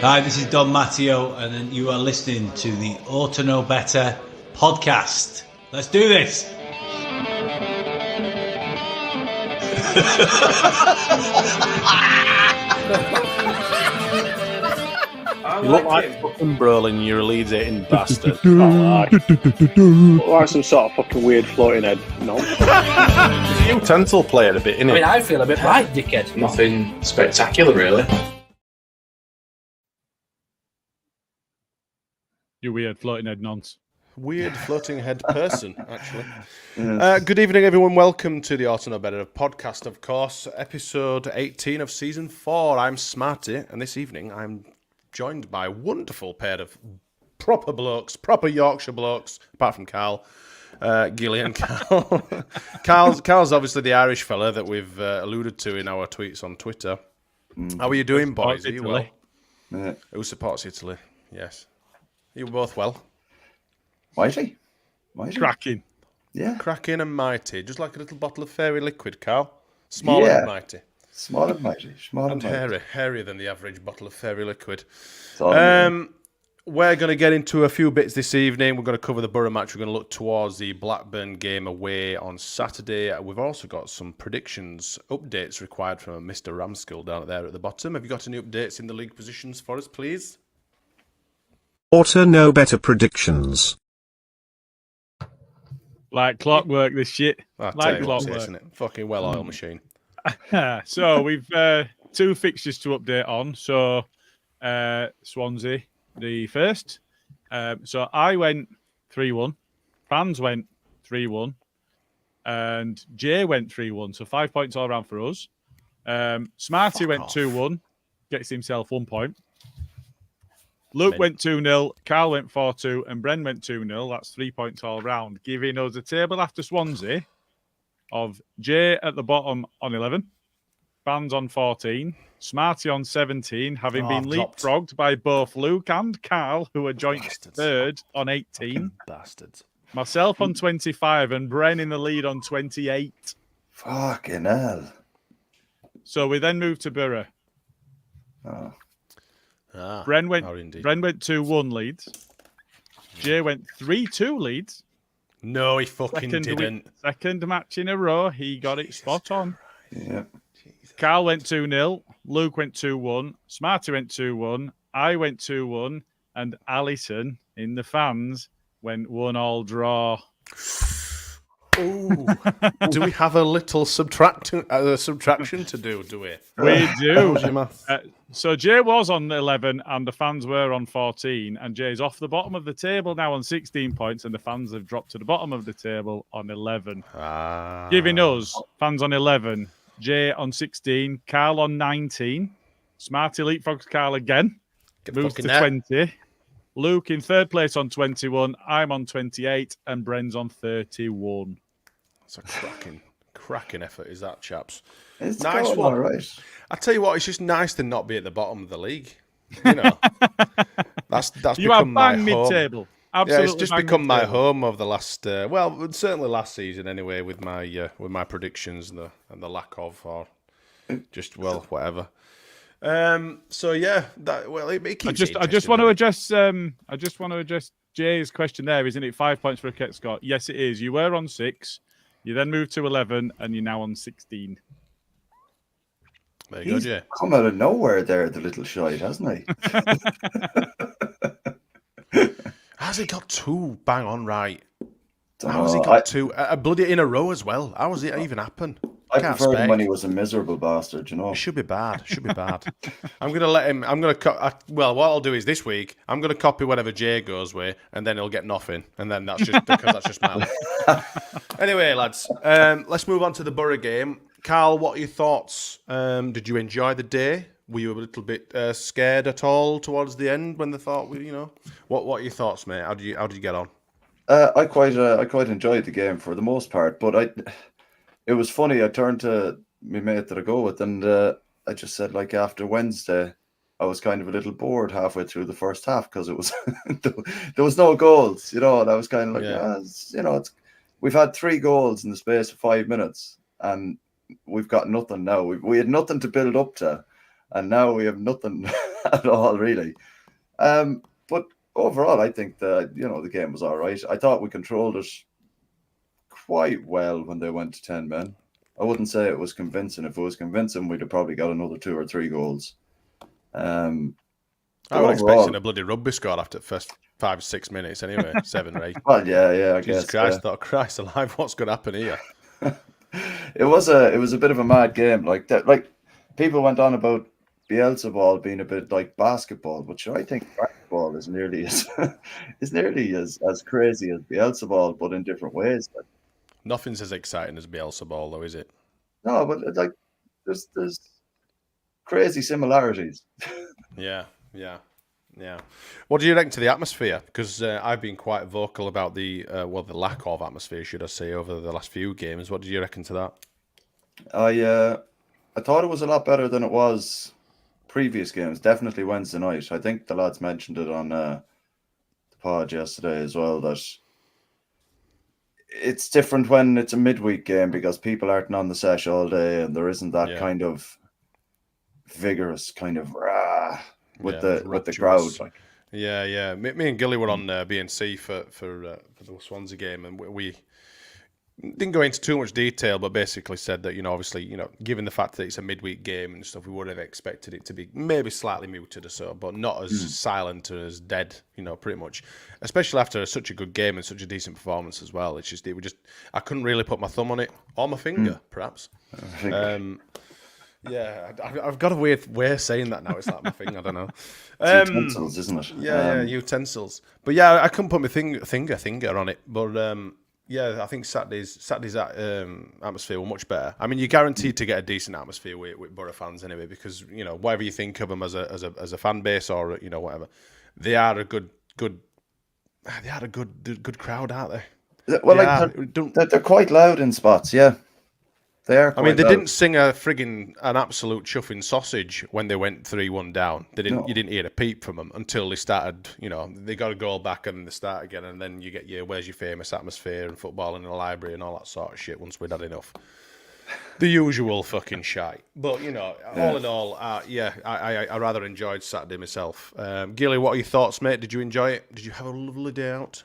Hi, this is Don Matteo, and you are listening to the Ought to Know Better podcast. Let's do this. You look like fucking Brolin, you're a Leeds hating bastard. Look like some sort of fucking weird floating head. No. You tend to play it a bit, innit? I mean, I feel a bit right, dickhead. Nothing spectacular, really. You weird floating head nonce. Weird floating head person, actually. Good evening, everyone. Welcome to the Ought to Know Better podcast, of course. Episode 18 of Season 4. I'm Smarty, and this evening I'm joined by a wonderful pair of proper blokes, proper Yorkshire blokes, apart from Karl, Gilly and Karl. Karl's obviously the Irish fella that we've alluded to in our tweets on Twitter. How are you doing, boys? Are you well? Who supports Italy? Yes. You were both well. Mighty. Cracking. Yeah. Cracking and mighty. Just like a little bottle of fairy liquid, Karl. Small and mighty. Small and mighty. Hairier than the average bottle of fairy liquid. We're going to get into a few bits this evening. We're going to cover the Borough match. We're going to look towards the Blackburn game away on Saturday. We've also got some predictions, updates required from Mr. Ramskill down there at the bottom. Have you got any updates in the league positions for us, please? Ought to Know Better predictions. Like clockwork, this shit. Like clockwork, isn't it? Fucking well-oiled machine. So we've two fixtures to update on. So Swansea, the first. So I went 3-1. Fans went 3-1. And Jay went 3-1. So 5 points all around for us. Smarty went 2-1. Gets himself 1 point. Luke went 2-0, Karl went 4-2, and Bren went 2-0. That's 3 points all round, giving us a table after Swansea of Jay at the bottom on 11, Fans on 14, Smarty on 17, having been leapfrogged by both Luke and Karl, who are joint third on 18. Bastards. Myself on 25, and Bren in the lead on 28. Fucking hell. So we then moved to Borough. Bren went 2-1 Leeds. Jay went 3-2 Leeds. No, he fucking didn't. Second match in a row. He got it spot on. Yeah. Karl went 2-0. Luke went 2-1. Smarty went 2-1. I went 2-1. And Allison in the fans went 1-1 draw. Ooh. Do we have a little subtraction to do we? We do. So Jay was on 11 and the fans were on 14, and Jay's off the bottom of the table now on 16 points, and the fans have dropped to the bottom of the table on 11. Giving us fans on 11, Jay on 16, Karl on 19, Smarty leapfrogs Karl again, moves to 20. Luke in third place on 21, I'm on 28, and Bren's on 31. That's a cracking effort, is that, chaps? It's nice one. All right. I tell you what, it's just nice to not be at the bottom of the league. You know, that's you become my home. Mid-table. Absolutely, it's just become my home of the last. Certainly last season anyway, with my predictions and the lack of, or just whatever. So yeah, it keeps. I just want to address Jay's question there. Isn't it 5 points for a Ket Scott? Yes, it is. You were on 6. You then moved to 11, and you're now on 16. There you go, Jay. Come out of nowhere there, the little shite, hasn't he? How's he got 2 bang on right? How's he got 2 bloody in a row as well? How does it even happen? I preferred him when he was a miserable bastard, you know. It should be bad. I'm going to let him. What I'll do is this week I'm going to copy whatever Jay goes with, and then he'll get nothing, and then that's just my life. Anyway, lads, let's move on to the Borough game. Karl, what are your thoughts? Did you enjoy the day? Were you a little bit scared at all towards the end when the thought, what are your thoughts, mate? How did you get on? I quite enjoyed the game for the most part, but it was funny. I turned to my mate that I go with, and I just said, like, after Wednesday, I was kind of a little bored halfway through the first half because it was there was no goals, and I was kind of like, we've had 3 goals in the space of 5 minutes, and we've got nothing now. We had nothing to build up to, and now we have nothing. at all, really. But overall, I think the game was all right. I thought we controlled it quite well when they went to 10 men. I wouldn't say it was convincing. If it was convincing, we'd have probably got another 2 or 3 goals. I was expecting a bloody rugby score after the first 5 or 6 minutes anyway, 7 or 8. Well, yeah, I Jesus guess. Christ, thought, Christ alive, what's going to happen here? It was a bit of a mad game. Like that, like people went on about Bielsa ball being a bit like basketball, which I think basketball is nearly as crazy as Bielsa ball, but in different ways. Like, Nothing's as exciting as Bielsa ball, though, is it? no, but like there's crazy similarities. Yeah. What do you reckon to the atmosphere? Because I've been quite vocal about the lack of atmosphere, should I say, over the last few games. What do you reckon to that? I thought it was a lot better than it was previous games. Definitely Wednesday night. I think the lads mentioned it on the pod yesterday as well, that it's different when it's a midweek game because people aren't on the sesh all day and there isn't that kind of vigorous kind of with the crowd. Like. Yeah. Me and Gilly were on BNC for the Swansea game, and we didn't go into too much detail, but basically said that, obviously, given the fact that it's a midweek game and stuff, we would have expected it to be maybe slightly muted or so, but not as silent or as dead, pretty much. Especially after such a good game and such a decent performance as well. I couldn't really put my thumb on it, or my finger, perhaps. Yeah, I've got a weird way of saying that now. It's like my thing, I don't know. Utensils, isn't it? Yeah, utensils. But yeah, I couldn't put my finger on it. But yeah, I think Saturday's atmosphere were much better. I mean, you're guaranteed to get a decent atmosphere with Borough fans anyway, because whatever you think of them as a fan base or whatever, they are a good crowd, aren't they? Well, they're quite loud in spots. Yeah. They are. I mean, they didn't sing an absolute chuffing sausage when they went 3-1 down. They didn't. No. You didn't hear a peep from them until they started. They got a goal back and they start again, and then you get where's your famous atmosphere and football in the library and all that sort of shit. Once we'd had enough, the usual fucking shite. But all in all, I rather enjoyed Saturday myself. Gilly, what are your thoughts, mate? Did you enjoy it? Did you have a lovely day out?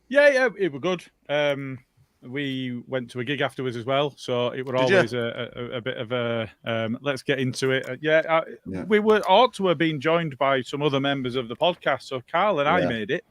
Yeah, it was good. We went to a gig afterwards as well, so it was always a bit of a let's get into it. We ought to have been joined by some other members of the podcast, so Karl and I made it.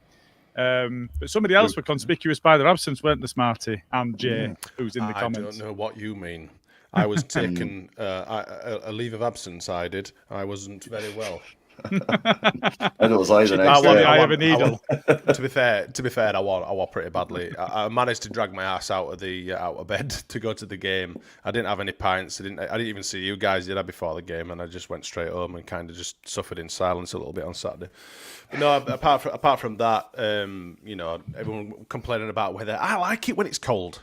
But somebody else were conspicuous by their absence, weren't they, Smarty and Jay, who's in the comments? I don't know what you mean. I was taken a leave of absence. I did. I wasn't very well. I was either next day. I have a needle. To be fair, I was pretty badly. I managed to drag my ass out of bed to go to the game. I didn't have any pints. I didn't even see you guys, did I, before the game? And I just went straight home and kind of just suffered in silence a little bit on Saturday. But no, apart from that, everyone complaining about weather. I like it when it's cold.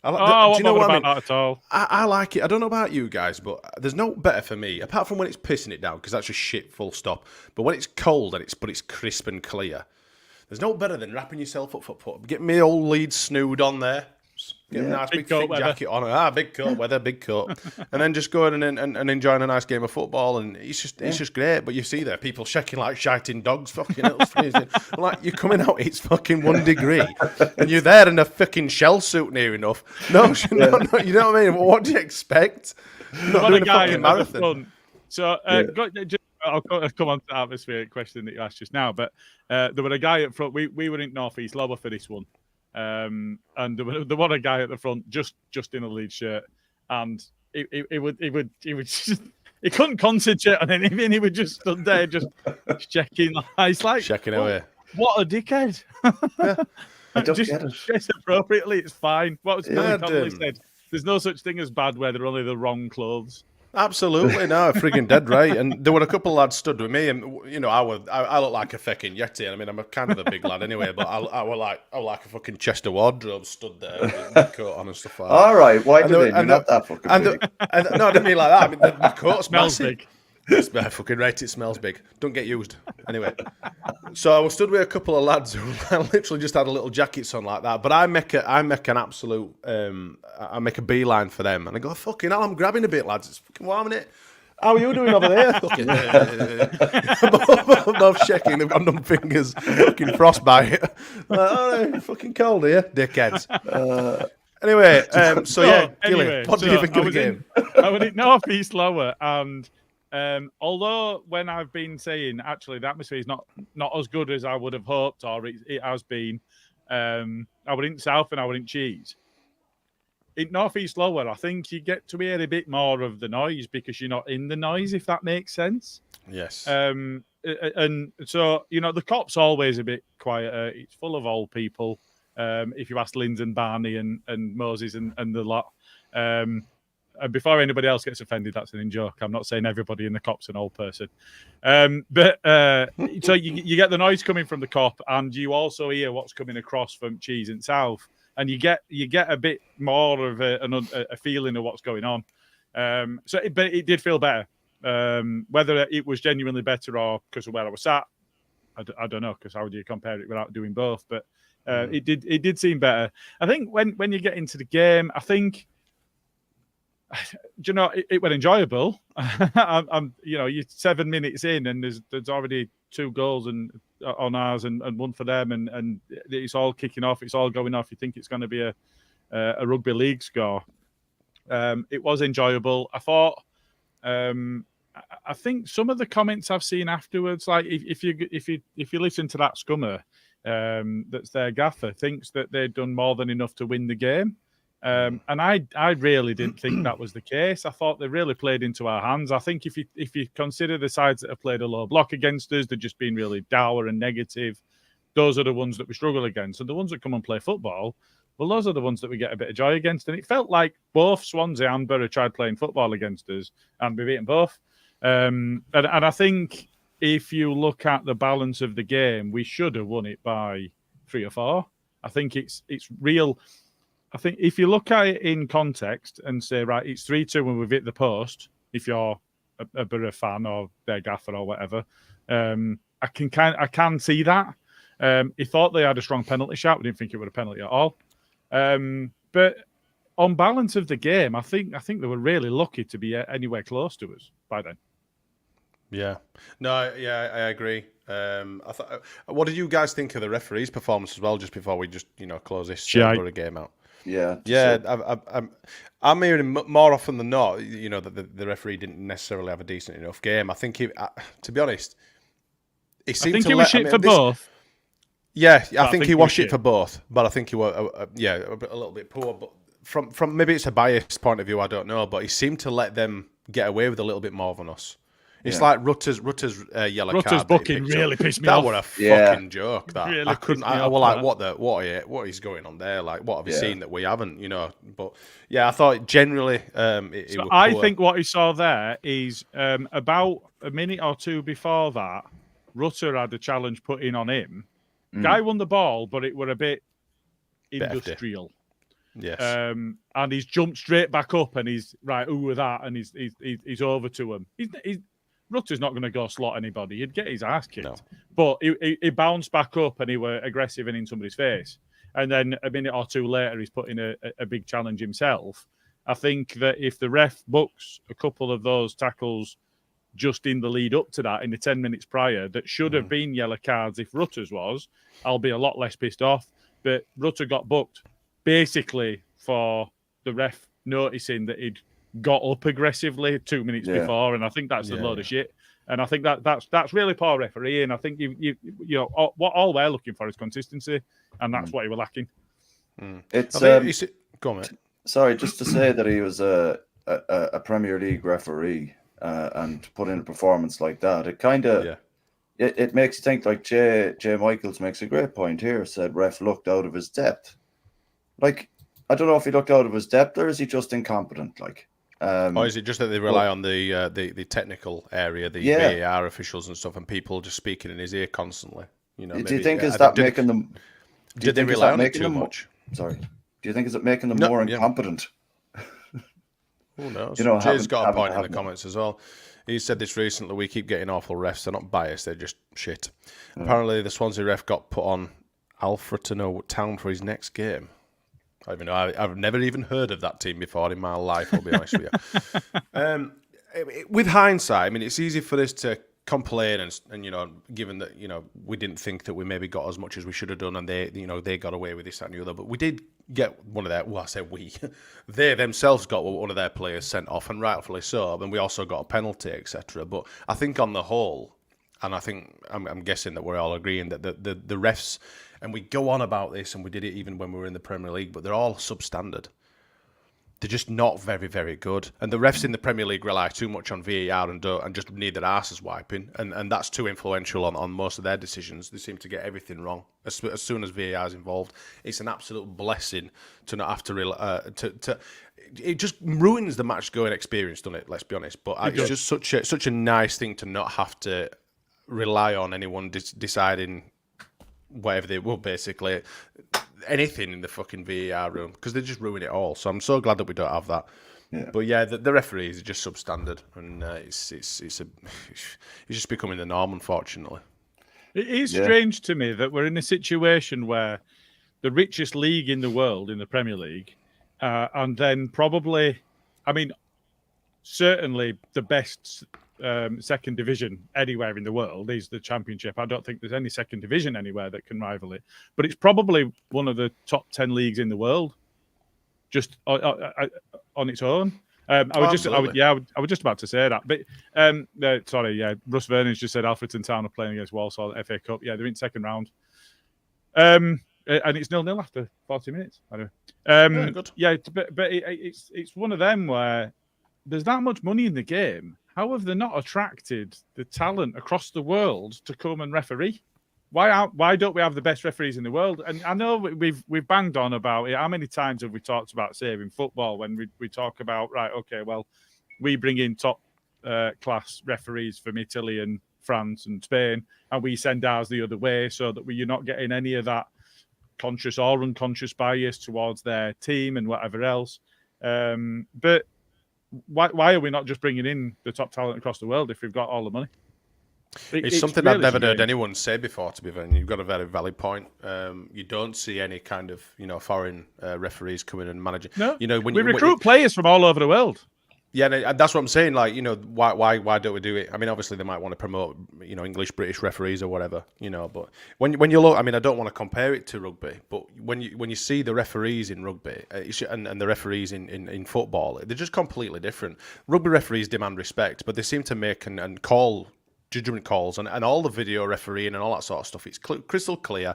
Do you know what I mean? That at all. I like it. I don't know about you guys, but there's no better for me, apart from when it's pissing it down, because that's just shit, full stop. But when it's cold and it's crisp and clear, there's no better than wrapping yourself up for get me old Leeds snood on there. Get a nice big thick jacket on. Big coat weather, big coat. And then just going and enjoying a nice game of football. And it's just great. But you see there, people shaking like shiting dogs. Fucking hell, it's freezing. Like, you're coming out, it's fucking 1 degree. And you're there in a fucking shell suit near enough. No, you know what I mean? What do you expect? Not doing a fucking marathon. So, I'll come on to the atmosphere question that you asked just now. But there was a guy up front. We were in North East Lower for this one. And there was a guy at the front just in a Leeds shirt, and he couldn't concentrate on anything. He would just stood there just checking. It's like checking away. What a dickhead! I don't get it. Dress appropriately, it's fine. What was Billy Connolly said? There's no such thing as bad weather, only the wrong clothes. Absolutely, no, frigging dead right. And there were a couple of lads stood with me, and I look like a fucking yeti. I mean, I'm kind of a big lad anyway, but I was like a fucking Chester wardrobe stood there with my coat on and stuff like that. All right, why do they not that fucking big? No, I didn't mean like that. I mean, the coat smells big. It's fucking right. It smells big. Don't get used. Anyway, so I was stood with a couple of lads who literally just had a little jackets on like that. But I make an absolute, I make a beeline for them, and I go, fucking hell, I'm grabbing a bit, lads. It's fucking warm, innit? How are you doing over there? Fucking, both shaking. They've got numb fingers. Fucking frostbite. Oh, fucking cold here, dickheads. Anyway, Gilly, what do you think of the game? I was in North East Lower, and although when I've been saying actually the atmosphere is not as good as I would have hoped, or it has been, I was in South and I was in Cheese. In North East Lower, I think you get to hear a bit more of the noise because you're not in the noise, if that makes sense. Yes. And so, the cop's always a bit quieter. It's full of old people. If you ask Linz and Barney and Moses and the lot. And before anybody else gets offended, that's an in-joke. I'm not saying everybody in the cop's an old person. So you get the noise coming from the cop, and you also hear what's coming across from Cheese and South. And you get a bit more of a feeling of what's going on. But it did feel better. Whether it was genuinely better or because of where I was sat, I don't know. Because how do you compare it without doing both? But it did seem better. I think when you get into the game, I think it was enjoyable. You're 7 minutes in, and there's already 2 goals on ours and one for them, and it's all kicking off. It's all going off. You think it's going to be a rugby league score. It was enjoyable. I thought. I think some of the comments I've seen afterwards, like if you listen to that scummer, that's their gaffer, thinks that they'd done more than enough to win the game. And I really didn't think that was the case. I thought they really played into our hands. I think if you consider the sides that have played a low block against us, they've just been really dour and negative. Those are the ones that we struggle against. And the ones that come and play football, well, those are the ones that we get a bit of joy against. And it felt like both Swansea and Borough tried playing football against us, and we beat them both. And I think if you look at the balance of the game, we should have won it by 3 or 4. I think it's real. I think if you look at it in context and say, right, it's 3-2 when we've hit the post, if you're a Borough fan or their gaffer or whatever, I can see that. He thought they had a strong penalty shot. We didn't think it was a penalty at all. But on balance of the game, I think they were really lucky to be anywhere close to us by then. Yeah. No, yeah, I agree. What did you guys think of the referee's performance as well, just before we just, close this Borough game out? Yeah. I'm hearing more often than not, that the referee didn't necessarily have a decent enough game. I think to be honest, he seemed he was shit for both. Yeah, I think he was shit for both, but I think he was a little bit poor. But from maybe it's a biased point of view, I don't know. But he seemed to let them get away with a little bit more than us. It's like Rutter's yellow card. Rutter's booking really pissed me That off. was a fucking joke. That really I couldn't. I was like, what is going on there? Like, what have you seen that we haven't? But yeah, I thought generally. I think what he saw there is about a minute or two before that, Rutter had a challenge put in on him. Guy won the ball, but it were a bit industrial. Yes. And he's jumped straight back up, and he's right. Ooh, with that, and he's over to him. Rutter's not going to go slot anybody. He'd get his ass kicked. No. But he bounced back up, and he were aggressive and in somebody's face. And then a minute or two later, he's put in a big challenge himself. I think that if the ref books a couple of those tackles just in the lead up to that, in the 10 minutes prior, that should have been yellow cards if Rutter's was, I'll be a lot less pissed off. But Rutter got booked basically for the ref noticing that he'd got up aggressively 2 minutes before, and I think that's a load of shit. And I think that's really poor refereeing. I think what all we're looking for is consistency, and that's what he was lacking. It's go on, mate. Sorry, just to say that he was a Premier League referee and put in a performance like that. It kind of it makes you think. Like Jay Michaels makes a great point here. Said ref looked out of his depth. Like, I don't know if he looked out of his depth or is he just incompetent? Like, or is it just that they rely on the technical area, the VAR officials and stuff, and people just speaking in his ear constantly? Do you think is that making them? Did they rely on it too much? Sorry. Do you think is it making them more incompetent? Who knows? Jay's got a point in the comments as well. He said this recently. We keep getting awful refs. They're not biased. They're just shit. Apparently, the Swansea ref got put on Alfreton Town for his next game. I've never even heard of that team before in my life, I'll be honest with you. with hindsight, I mean, it's easy for us to complain and given that we didn't think that we maybe got as much as we should have done, and they got away with this that, and the other, but we did get one of their, well, I say we, they themselves got one of their players sent off, and rightfully so, and we also got a penalty, etc. But I think on the whole, and I think I'm guessing that we're all agreeing that the refs, and we go on about this, and we did it even when we were in the Premier League, but they're all substandard. They're just not very, very good. And the refs in the Premier League rely too much on VAR and just need their asses wiping. And that's too influential on most of their decisions. They seem to get everything wrong. As soon as VAR is involved, it's an absolute blessing to not have to it just ruins the match-going experience, doesn't it? Let's be honest. But it's just such a nice thing to not have to rely on anyone deciding whatever they will, basically anything in the fucking VAR room, because they just ruin it all. So I'm so glad that we don't have that. Yeah. But yeah, the referees are just substandard, and it's just becoming the norm, unfortunately. It is strange to me that we're in a situation where the richest league in the world, in the Premier League, and then probably, I mean, certainly the best second division anywhere in the world is the Championship. I don't think there's any second division anywhere that can rival it, but it's probably one of the top 10 leagues in the world, just on its own. I was just about to say that, but sorry, Russ Vernon's just said Alfreton Town are playing against Walsall at FA Cup. Yeah, they're in second round, and it's 0-0 after 40 minutes. Good. Yeah, but it's one of them where there's that much money in the game. How have they not attracted the talent across the world to come and referee? Why don't we have the best referees in the world? And I know we've banged on about it. How many times have we talked about saving football when we talk about, right, okay, well, we bring in top class referees from Italy and France and Spain, and we send ours the other way so that you're not getting any of that conscious or unconscious bias towards their team and whatever else. But why are we not just bringing in the top talent across the world if we've got all the money? It's something really I've never heard anyone say before, to be fair. And you've got a very valid point. You don't see any kind of foreign referees coming and managing. No, we recruit players from all over the world. Yeah, and that's what I'm saying. Like, why don't we do it? I mean, obviously they might want to promote, English, British referees or whatever, But when you look, I mean, I don't want to compare it to rugby, but when you see the referees in rugby and the referees in football, they're just completely different. Rugby referees demand respect, but they seem to make and call judgment calls and all the video refereeing and all that sort of stuff. It's crystal clear.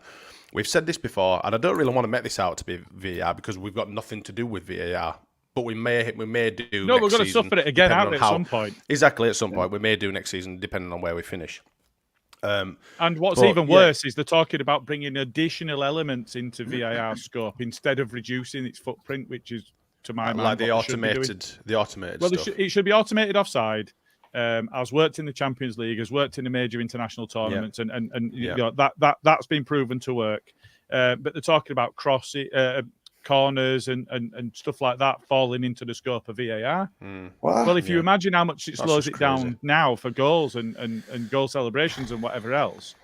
We've said this before, and I don't really want to make this out to be VAR because we've got nothing to do with VAR. But we may do. No, we're going to suffer it again at some point. Exactly, at some point we may do next season, depending on where we finish. And what's even worse is they're talking about bringing additional elements into VAR scope instead of reducing its footprint, which is, to my mind, like the automated stuff. Well, it should be automated offside. Has worked in the Champions League, has worked in the major international tournaments, and that's been proven to work. But they're talking about corners and stuff like that falling into the scope of VAR. Wow. Well, if you imagine how much it slows it down now for goals and goal celebrations and whatever else,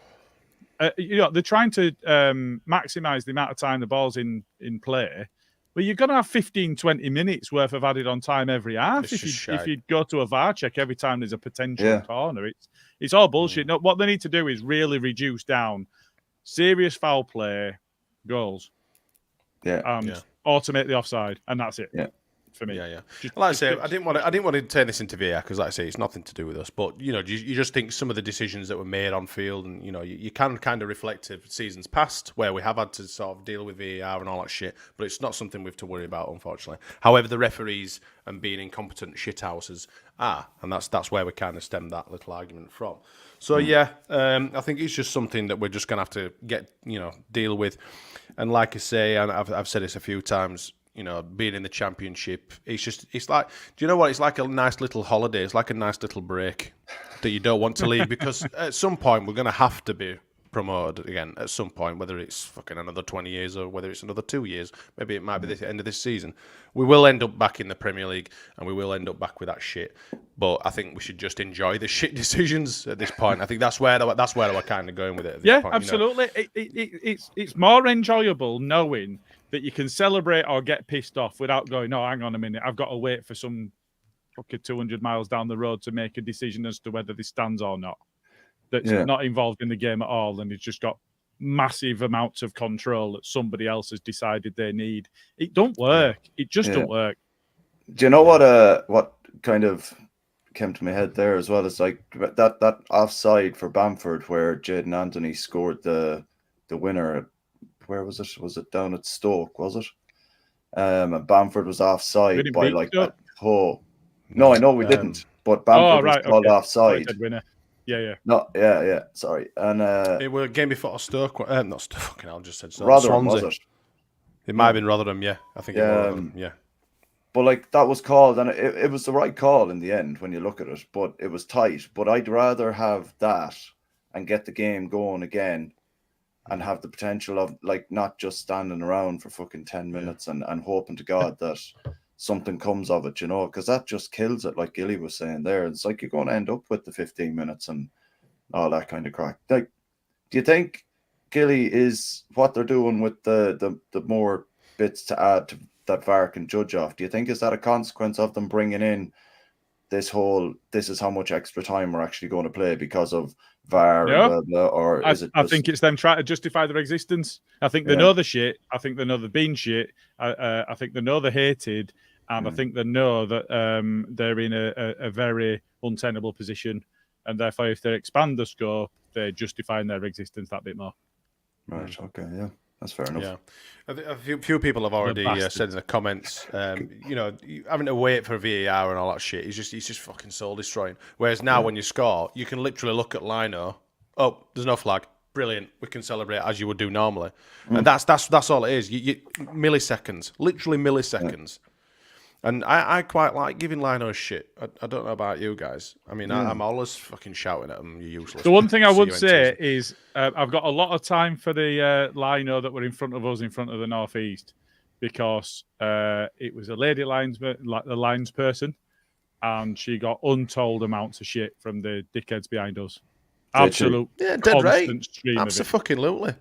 they're trying to maximise the amount of time the ball's in play. Well, you're going to have 15, 20 minutes worth of added on time every half if you go to a VAR check every time there's a potential corner. It's all bullshit. No, what they need to do is really reduce down serious foul play, goals, automate the offside, and that's it. Yeah. For me, Like I say, I didn't want to turn this into VAR because, like I say, it's nothing to do with us. But you just think some of the decisions that were made on field, and you can kind of reflect to seasons past where we have had to sort of deal with VAR and all that shit. But it's not something we have to worry about, unfortunately. However, the referees and being incompetent shithouses are, and that's where we kind of stem that little argument from. So I think it's just something that we're just gonna have to get deal with. And like I say, and I've said this a few times. Being in the Championship, it's like, do you know what? It's like a nice little holiday. It's like a nice little break that you don't want to leave because at some point we're going to have to be promoted again at some point, whether it's fucking another 20 years or whether it's another 2 years. Maybe it might be the end of this season. We will end up back in the Premier League and we will end up back with that shit. But I think we should just enjoy the shit decisions at this point. I think that's where we're kind of going with it. At this point, absolutely. It's more enjoyable knowing that you can celebrate or get pissed off without going, no, hang on a minute, I've got to wait for some fucking 200 miles down the road to make a decision as to whether this stands or not. That's Yeah. not involved in the game at all, and it's just got massive amounts of control that somebody else has decided they need. It don't work. It just don't work. Do you know what kind of came to my head there as well? Is like that offside for Bamford where Jadon Anthony scored the winner. Where was it? Was it down at Stoke? Was it? And Bamford was offside by like a toe. No, I know we didn't. But Bamford was called offside. Winner. Yeah. No, yeah. Sorry, and it was a game before Stoke. Not Stoke. Fucking hell, I just said Stoke. Rotherham, Swansea. was it? It might have been Rotherham. Yeah, I think it was Rotherham. Yeah. But like that was called, and it was the right call in the end when you look at it. But it was tight. But I'd rather have that and get the game going again, and have the potential of like not just standing around for fucking 10 minutes and hoping to God that something comes of it, because that just kills it. Like Gilly was saying there, it's like you're going to end up with the 15 minutes and all that kind of crack. Like, do you think Gilly is what they're doing with the more bits to add to that VAR can judge off? Do you think is that a consequence of them bringing in this is how much extra time we're actually going to play because of VAR? Yeah. Or is it? I think it's them trying to justify their existence. I think they know the shit. I think they know they've been shit. I think they know they're hated, and I think they know that they're in a very untenable position, and therefore, if they expand the scope, they're justifying their existence that bit more. Right. Okay. Yeah. That's fair enough. Yeah, a few people have already said in the comments, having to wait for VAR and all that shit. He's just fucking soul destroying. Whereas now, when you score, you can literally look at Lino. Oh, there's no flag. Brilliant. We can celebrate as you would do normally, and that's all it is. You milliseconds, literally milliseconds. And I quite like giving Lino shit. I don't know about you guys. I mean, I'm always fucking shouting at them, you're useless. The one thing I would say is I've got a lot of time for the Lino that were in front of us, in front of the North East, because it was a lady lines person, and she got untold amounts of shit from the dickheads behind us. Absolute dead constant right. stream of it. Absolutely.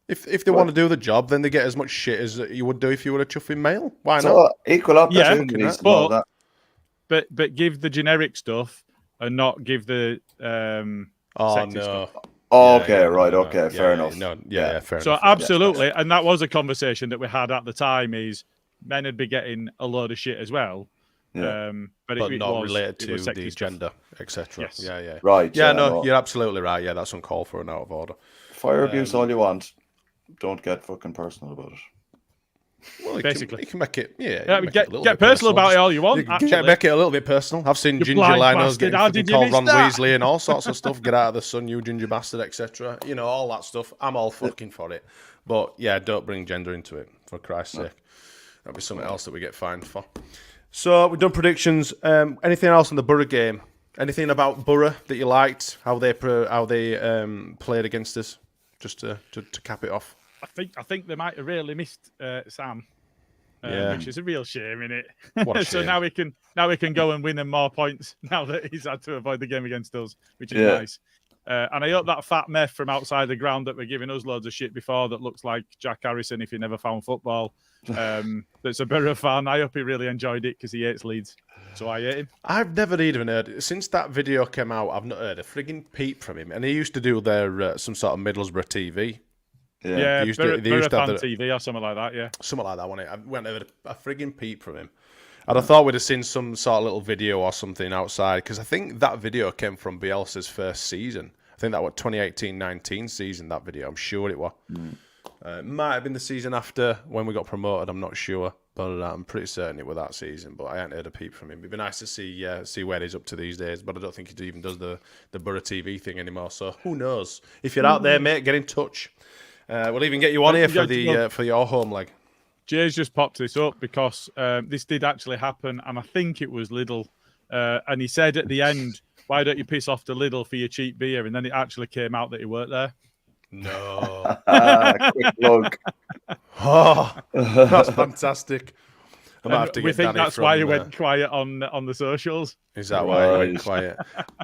If they want to do the job, then they get as much shit as you would do if you were a chuffing male. Why not? Equal opportunities. Yeah, but give the generic stuff and not give the sexy stuff. Oh, okay, right, okay, fair enough. Fair enough. So absolutely, and that was a conversation that we had at the time. Is men would be getting a load of shit as well, but it not was related to the stuff. gender, etc. Yes. Yeah. Right. Yeah, no, you're absolutely right. Yeah, that's uncalled for and out of order. Fire abuse all you want. Don't get fucking personal about it. Well, basically, you can make it. Get personal about it all you want. You can make it a little bit personal. I've seen ginger linos getting called Ron Weasley and all sorts of stuff. Get out of the sun, you ginger bastard, etc. All that stuff. I'm all fucking for it. But yeah, don't bring gender into it, for Christ's sake. That'll be something else that we get fined for. So we've done predictions. Anything else on the Borough game? Anything about Borough that you liked? How they played against us? Just to cap it off. I think they might have really missed Sam, which is a real shame, isn't it? What a So shame. now we can go and win them more points now that he's had to avoid the game against us, which is nice. And I hope that fat meth from outside the ground that were giving us loads of shit before, that looks like Jack Harrison if he never found football, that's a Borough fan. I hope he really enjoyed it because he hates Leeds. So I hate him. I've never even heard it. Since that video came out, I've not heard a frigging peep from him. And he used to do their some sort of Middlesbrough TV. Yeah, they used to fan have TV or something like that, yeah. Something like that, wasn't it? I went over a frigging peep from him. I'd have thought we'd have seen some sort of little video or something outside, because I think that video came from Bielsa's first season. I think that was 2018-19 season, that video. I'm sure it was. It might have been the season after when we got promoted, I'm not sure. But I'm pretty certain it was that season. But I hadn't heard a peep from him. It'd be nice to see where he's up to these days. But I don't think he even does the Borough TV thing anymore. So who knows? If you're out there, mate, get in touch. We'll even get you on here for your home leg. Jay's just popped this up because this did actually happen, and I think it was Lidl. And he said at the end, "Why don't you piss off to Lidl for your cheap beer?" And then it actually came out that he worked there. No. Quick plug. Oh, that's fantastic. I might have to we get think Danny that's from, why he went quiet on the socials. Is that why he went quiet?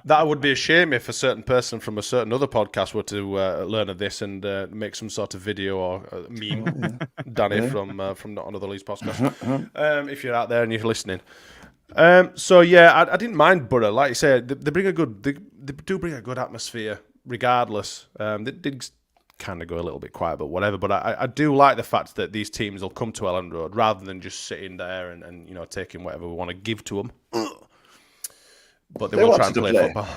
That would be a shame if a certain person from a certain other podcast were to learn of this and make some sort of video or meme. Danny from Not Another Leeds podcast. If you're out there and you're listening. So yeah, I didn't mind Borough. Like you said, they bring a good. They do bring a good atmosphere, regardless. They did kind of go a little bit quiet, but whatever. But I do like the fact that these teams will come to Elland Road rather than just sitting there and taking whatever we want to give to them. But they will try and play football.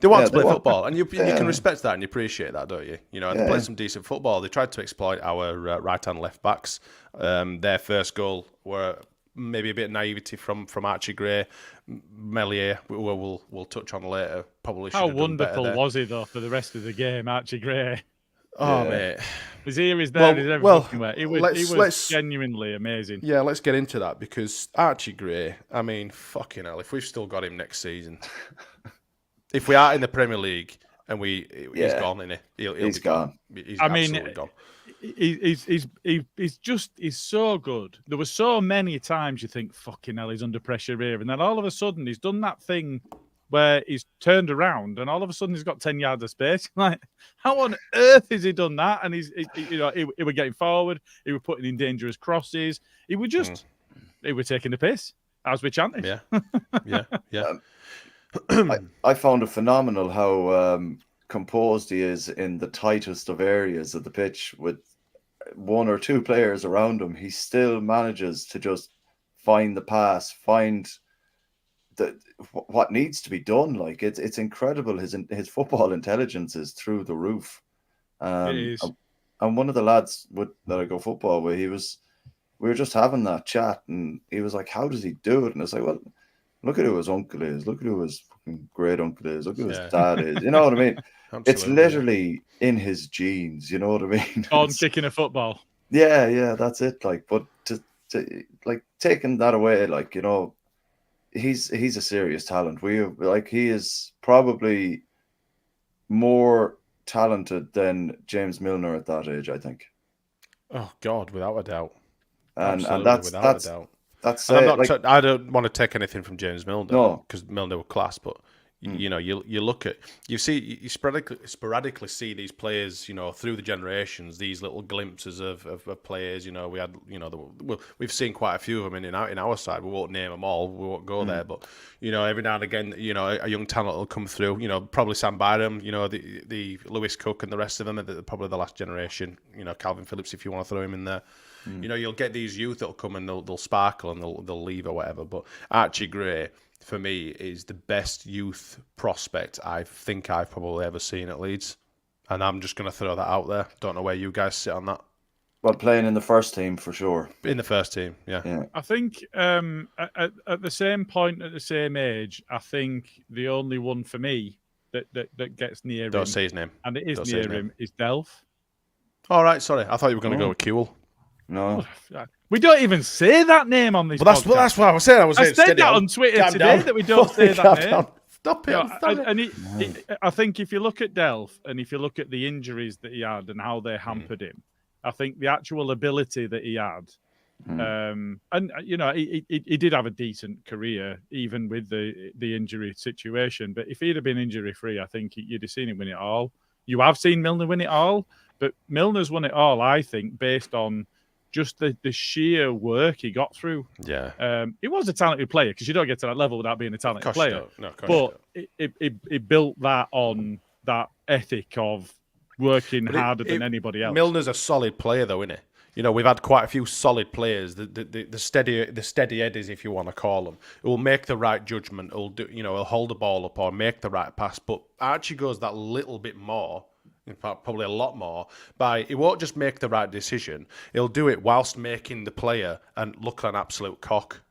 They want to play football, and you can respect that and you appreciate that, don't you? They play some decent football. They tried to exploit our right and left backs. Their first goal were maybe a bit of naivety from Archie Gray. Meslier, we'll touch on later. Probably should have done wonderful better there. was he though for the rest of the game, Archie Gray? Oh mate, his ear is there. He was genuinely amazing. Yeah, let's get into that because Archie Gray. I mean, fucking hell, if we've still got him next season. If we are in the Premier League and he's gone, isn't he? He's gone. He's absolutely gone. He's so good. There were so many times you think, fucking hell, he's under pressure here. And then all of a sudden he's done that thing where he's turned around and all of a sudden he's got 10 yards of space. Like, how on earth has he done that? And he were getting forward. He were putting in dangerous crosses. He were taking the piss as we chanted. Yeah. I found it phenomenal how composed he is in the tightest of areas of the pitch with one or two players around him. He still manages to just find the pass, find what needs to be done. Like it's incredible. His football intelligence is through the roof. It is. And one of the lads that I go football with, we were just having that chat, and he was like, "How does he do it?" And it's like, well, look at who his uncle is. Look at who his fucking great uncle is. Look who his dad is. You know what I mean? It's literally in his genes. You know what I mean? On kicking a football. Yeah, that's it. Like, but to like taking that away, like, he's a serious talent. He is probably more talented than James Milner at that age, I think. Oh God, without a doubt. And that's without a doubt. I don't want to take anything from James Milner because Milner were class, but you look at you sporadically see these players through the generations, these little glimpses of players. We had we've seen quite a few of them in our side. We won't name them all. We won't go there, but every now and again a young talent will come through. Probably Sam Byram. The Lewis Cook and the rest of them are probably the last generation. Calvin Phillips, if you want to throw him in there. You'll get these youth that'll come and they'll sparkle and they'll leave or whatever. But Archie Gray, for me, is the best youth prospect I think I've probably ever seen at Leeds. And I'm just going to throw that out there. Don't know where you guys sit on that. Well, playing in the first team for sure. In the first team, yeah. I think at the same point, at the same age, I think the only one for me that gets near him. Don't say his name. And it is near him is Delph. All right, sorry. I thought you were going to go with Kewell. No. We don't even say that name on this podcast. That's what I was saying. I said that on Twitter today that we don't say that name. Stop it. I think if you look at Delph and if you look at the injuries that he had and how they hampered him, I think the actual ability that he had, he did have a decent career even with the injury situation. But if he'd have been injury free, I think you'd have seen him win it all. You have seen Milner win it all, but Milner's won it all, I think, based on just the sheer work he got through. Yeah. He was a talented player because you don't get to that level without being a talented player. But it built that on that ethic of working harder than anybody else. Milner's a solid player, though, isn't he? We've had quite a few solid players, the steady eddies, if you want to call them, who will make the right judgment, he'll hold the ball up or make the right pass. But Archie goes that little bit more. In fact, probably a lot more. He won't just make the right decision. He'll do it whilst making the player and look like an absolute cock.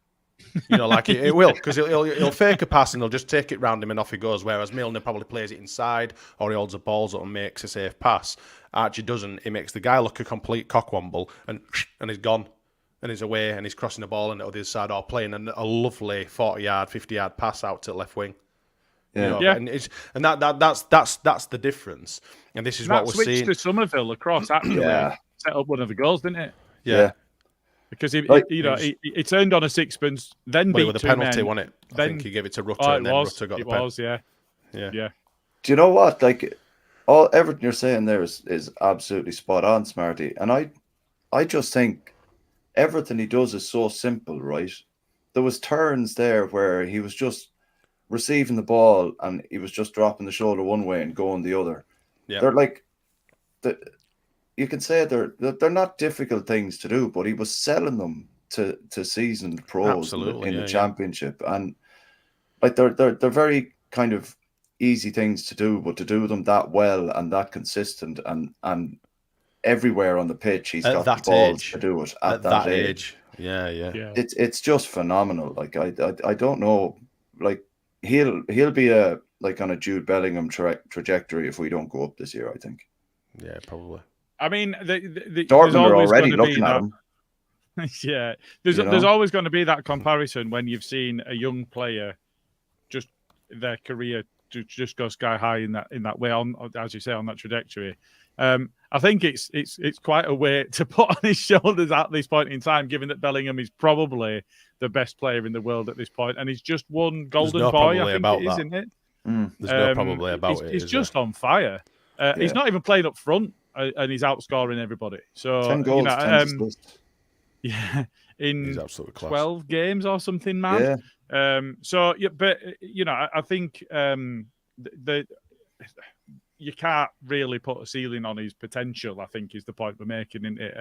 It will, because he'll fake a pass and he'll just take it round him and off he goes. Whereas Milner probably plays it inside or he holds the balls up and makes a safe pass. Archie doesn't. He makes the guy look a complete cockwomble and he's gone and he's away and he's crossing the ball on the other side or playing a lovely 40-yard, 50-yard pass out to the left wing. And that's the difference. And this is what we're seeing. Switched to Somerville across actually set up one of the goals, didn't it? Yeah. Because he turned on a sixpence, then beat with a two penalty, men. wasn't it? I think he gave it to Rutter, and then Rutter got the pen. It was, yeah. Do you know what? Like, everything you're saying there is absolutely spot on, Smarty. And I just think everything he does is so simple, right? there was turns there where he was just receiving the ball and he was just dropping the shoulder one way and going the other. Yeah. They're like, you can say they're not difficult things to do, but he was selling them to seasoned pros in the championship, and like they're very kind of easy things to do, but to do them that well and that consistent and everywhere on the pitch, he's got the balls to do it at that age. Yeah. It's just phenomenal. Like I don't know, like he'll be on a Jude Bellingham trajectory if we don't go up this year, I think. Yeah, probably. I mean, Dortmund are already looking at him. Yeah, there's always going to be that comparison when you've seen a young player just their career just go sky high in that way, on, as you say, on that trajectory. I think it's quite a weight to put on his shoulders at this point in time, given that Bellingham is probably the best player in the world at this point, and he's just won Golden Boy. I think it is, isn't it? There's no probably about it. He's just on fire. He's not even playing up front, and he's outscoring everybody. So 10 goals, 10 assists. Yeah, in he's absolutely class. 12 games or something, man. Yeah. So, yeah, but I think you can't really put a ceiling on his potential, I think, is the point we're making, isn't it?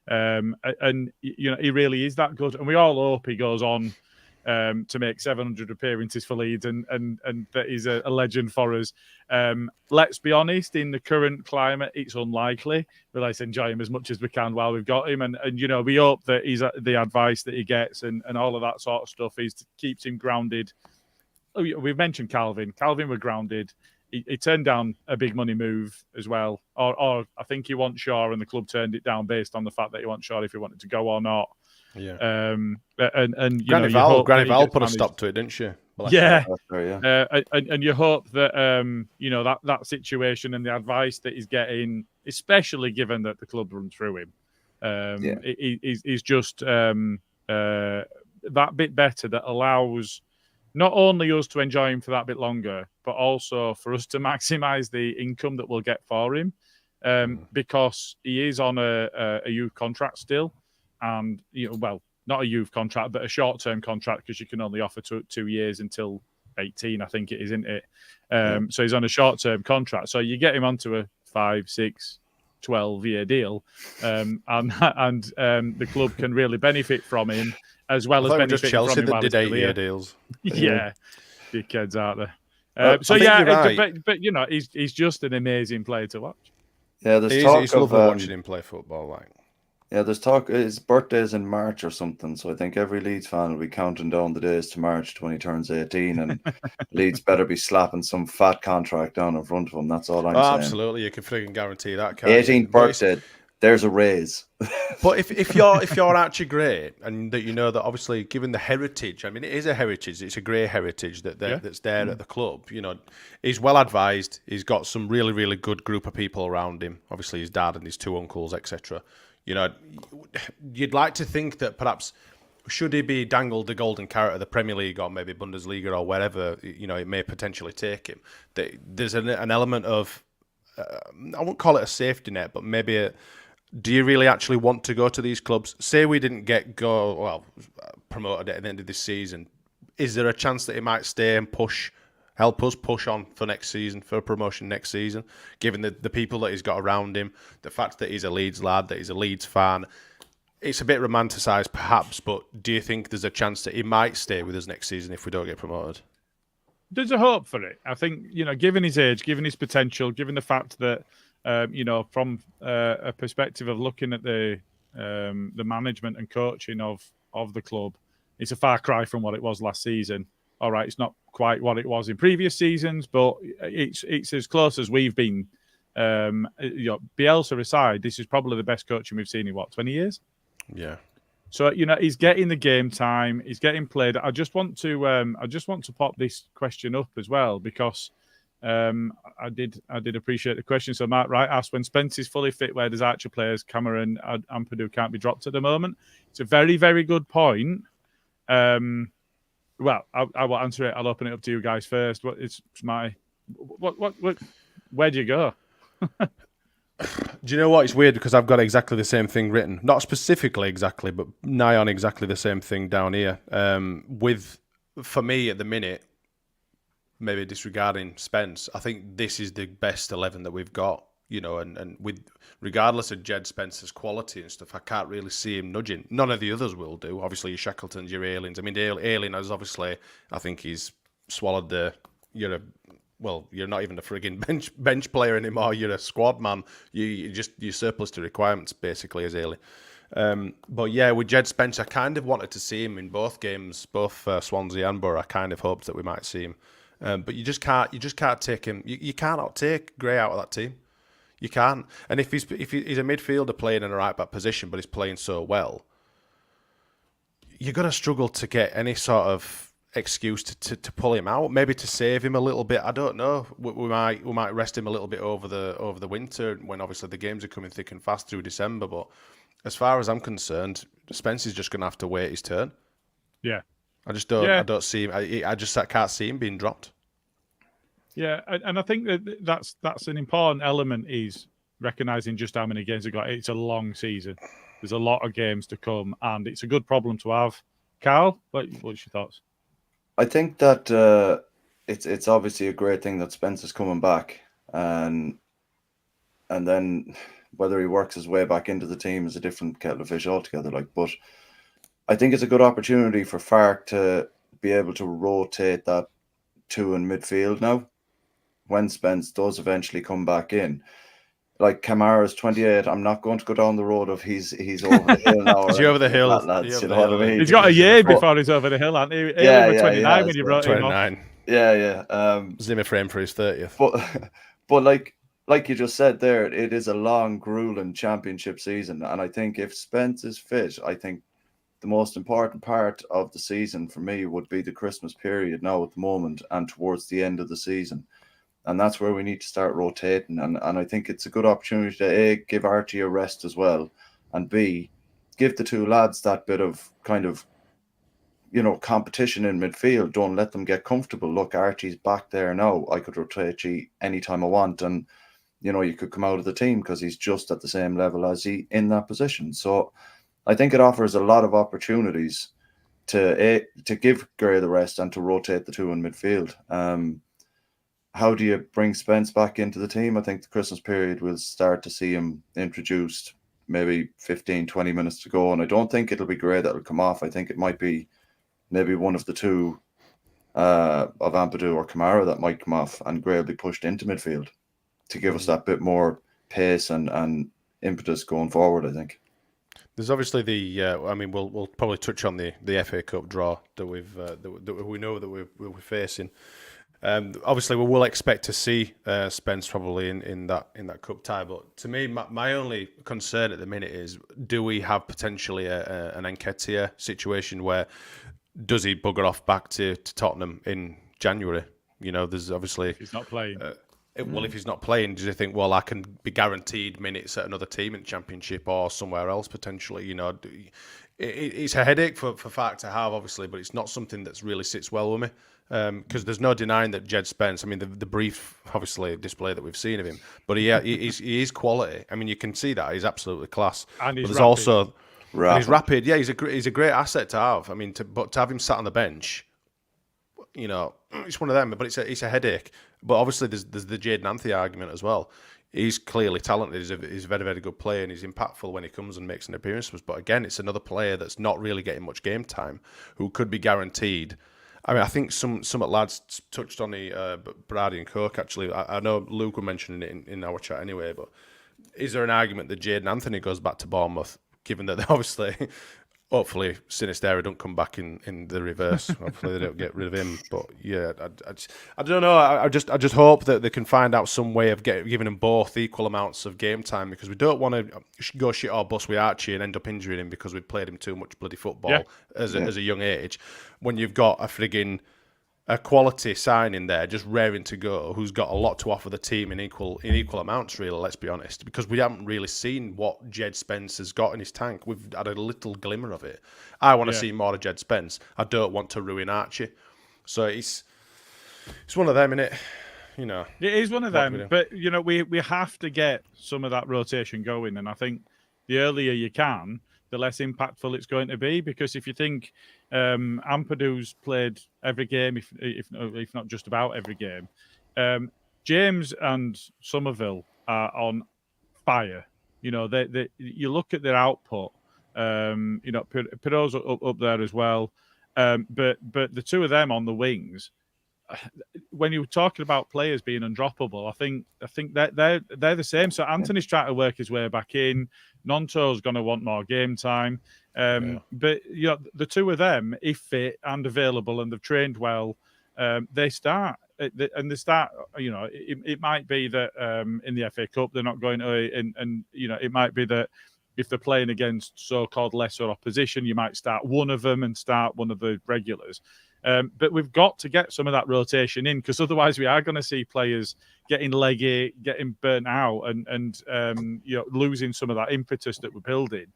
And he really is that good, and we all hope he goes on to make 700 appearances for Leeds and that he's a legend for us. Let's be honest, in the current climate, it's unlikely. But let's enjoy him as much as we can while we've got him. And we hope that he's the advice that he gets and all of that sort of stuff keeps him grounded. We've mentioned Calvin. Calvin were grounded. He turned down a big money move as well. Or I think he wants Shaw, and the club turned it down based on the fact that he wants Shaw if he wanted to go or not. Yeah. And Granny Val put a stop to it, didn't she? Yeah. And you hope that that situation and the advice that he's getting, especially given that the club run through him, is just that bit better, that allows not only us to enjoy him for that bit longer, but also for us to maximise the income that we'll get for him, because he is on a youth contract still. And, not a youth contract, but a short-term contract, because you can only offer 2 years until 18, I think it is, isn't it? So he's on a short-term contract. So you get him onto a 5, 6, 12-year deal, and the club can really benefit from him, as well as benefit from him. Chelsea that did 8-year deals. Yeah, dickheads out there. But he's just an amazing player to watch. Yeah, he's lovely watching him play football, like. Yeah, there's talk. His birthday's in March or something, so I think every Leeds fan will be counting down the days to March when he turns 18, and Leeds better be slapping some fat contract down in front of him. That's all I'm saying. Absolutely, you can freaking guarantee that. 18th birthday, there's a raise. But if you're Archie Gray, and that that obviously, given the heritage, I mean, it is a heritage. It's a Gray heritage that's there at the club. He's well advised. He's got some really, really good group of people around him. Obviously, his dad and his 2 uncles, etc. You'd like to think that perhaps should he be dangled the golden carrot of the Premier League or maybe Bundesliga or wherever, it may potentially take him. There's an element of, I won't call it a safety net, but maybe do you really actually want to go to these clubs? Say we didn't promoted at the end of this season. Is there a chance that he might stay and help us push on for next season, for a promotion next season, given the people that he's got around him, the fact that he's a Leeds lad, that he's a Leeds fan? It's a bit romanticised, perhaps, but do you think there's a chance that he might stay with us next season if we don't get promoted? There's a hope for it. I think, given his age, given his potential, given the fact that, from a perspective of looking at the management and coaching of the club, it's a far cry from what it was last season. All right, it's not quite what it was in previous seasons, but it's as close as we've been. Bielsa aside, this is probably the best coaching we've seen in 20 years. Yeah. So he's getting the game time, he's getting played. I just want to pop this question up as well, because I did appreciate the question. So Mark Wright asked, when Spence is fully fit, where does Archer players Cameron and Ampadu can't be dropped at the moment? It's a very, very good point. Well, I will answer it. I'll open it up to you guys first. What? Where do you go? Do you know what? It's weird because I've got exactly the same thing written. Not specifically exactly, but nigh on exactly the same thing down here. For me at the minute, maybe disregarding Spence, I think this is the best 11 that we've got. And with regardless of Jed Spence's quality and stuff, I can't really see him nudging. None of the others will do. Obviously, your Shackletons, your Aylins. I mean, Aylin has obviously, I think he's swallowed you're not even a frigging bench player anymore. You're a squad man. You surplus to requirements basically as Aylin. But yeah, with Jed Spence, I kind of wanted to see him in both games, both Swansea and Borough. I kind of hoped that we might see him, but you just can't take him. You cannot take Gray out of that team. You can't. And if he's a midfielder playing in a right back position, but he's playing so well, you're gonna struggle to get any sort of excuse to pull him out. Maybe to save him a little bit. I don't know. We might rest him a little bit over the winter when obviously the games are coming thick and fast through December. But as far as I'm concerned, Spence is just gonna have to wait his turn. Yeah. I just don't. Yeah. I don't see him. I can't see him being dropped. Yeah, and I think that's an important element is recognising just how many games they've got. It's a long season. There's a lot of games to come, and it's a good problem to have. Karl, what's your thoughts? I think that it's obviously a great thing that Spence is coming back, and then whether he works his way back into the team is a different kettle of fish altogether. But I think it's a good opportunity for Fark to be able to rotate that two in midfield now. When Spence does eventually come back in, like Kamara's 28, I'm not going to go down the road of he's over the hill now. He's over the hill, lads. You know what I mean? He's got a year before he's over the hill, hasn't he? Yeah, 29 when you brought him off. Yeah. Zimmer frame for his 30th. But like you just said there, it is a long, grueling championship season, and I think if Spence is fit, I think the most important part of the season for me would be the Christmas period now at the moment and towards the end of the season. And that's where we need to start rotating. And I think it's a good opportunity to A, give Archie a rest as well, and B, give the two lads that bit of kind of, competition in midfield. Don't let them get comfortable. Look, Archie's back there now. I could rotate you anytime I want. And, you could come out of the team because he's just at the same level as he in that position. So I think it offers a lot of opportunities to give Gray the rest and to rotate the two in midfield. How do you bring Spence back into the team? I think the Christmas period will start to see him introduced maybe 15, 20 minutes to go. And I don't think it'll be Gray that'll come off. I think it might be maybe one of the two of Ampadu or Kamara that might come off, and Gray will be pushed into midfield to give us that bit more pace and impetus going forward, I think. There's obviously we'll probably touch on the FA Cup draw that we know that we're facing. Obviously, we will expect to see Spence probably in that cup tie. But to me, my only concern at the minute is: do we have potentially an Nketiah situation where does he bugger off back to Tottenham in January? There's obviously if he's not playing. If he's not playing, do you think, well, I can be guaranteed minutes at another team in the Championship or somewhere else potentially? It's a headache for Fark to have, obviously, but it's not something that's really sits well with me. Because there's no denying that Jed Spence, I mean, the brief, obviously, display that we've seen of him, but he is quality. I mean, you can see that. He's absolutely class. And he's but there's rapid. also... And he's rapid. Yeah, he's a great asset to have. I mean, to have him sat on the bench, it's one of them, but it's a headache. But obviously, there's the Jayden Anthony argument as well. He's clearly talented. He's a very, very good player, and he's impactful when he comes and makes an appearance. But again, it's another player that's not really getting much game time, who could be guaranteed. I mean, I think some lads touched on the Brady and Coke, actually. I know Luke was mentioning it in our chat anyway, but is there an argument that Jayden Anthony goes back to Bournemouth, given that obviously, hopefully, Sinistera don't come back in the reverse. Hopefully they don't get rid of him. But yeah, I don't know. I just hope that they can find out some way of giving them both equal amounts of game time, because we don't want to go shit or bust with Archie and end up injuring him because we've played him too much bloody football as a young age. When you've got a quality signing there, just raring to go, who's got a lot to offer the team in equal amounts, really, let's be honest, because we haven't really seen what Jed Spence has got in his tank. We've had a little glimmer of it. I want to see more of Jed Spence. I don't want to ruin Archie. So it's one of them, innit? you know. It is one of them, but you know, we have to get some of that rotation going, and I think the earlier you can, the less impactful it's going to be. Because if you think Ampadu's played every game, if not just about every game, James and Somerville are on fire. You know, you look at their output. You know, Pirot's up there as well, but the two of them on the wings. When you're talking about players being undroppable, I think that they're the same. So Anthony's trying to work his way back in. Nonto's going to want more game time. But you know, the two of them, if fit and available and they've trained well, they start. And they start. You know, it might be that in the FA Cup they're not going to, and you know, it might be that if they're playing against so-called lesser opposition, you might start one of them and start one of the regulars. But we've got to get some of that rotation in, because otherwise we are going to see players getting leggy, getting burnt out, and you know, losing some of that impetus that we're building.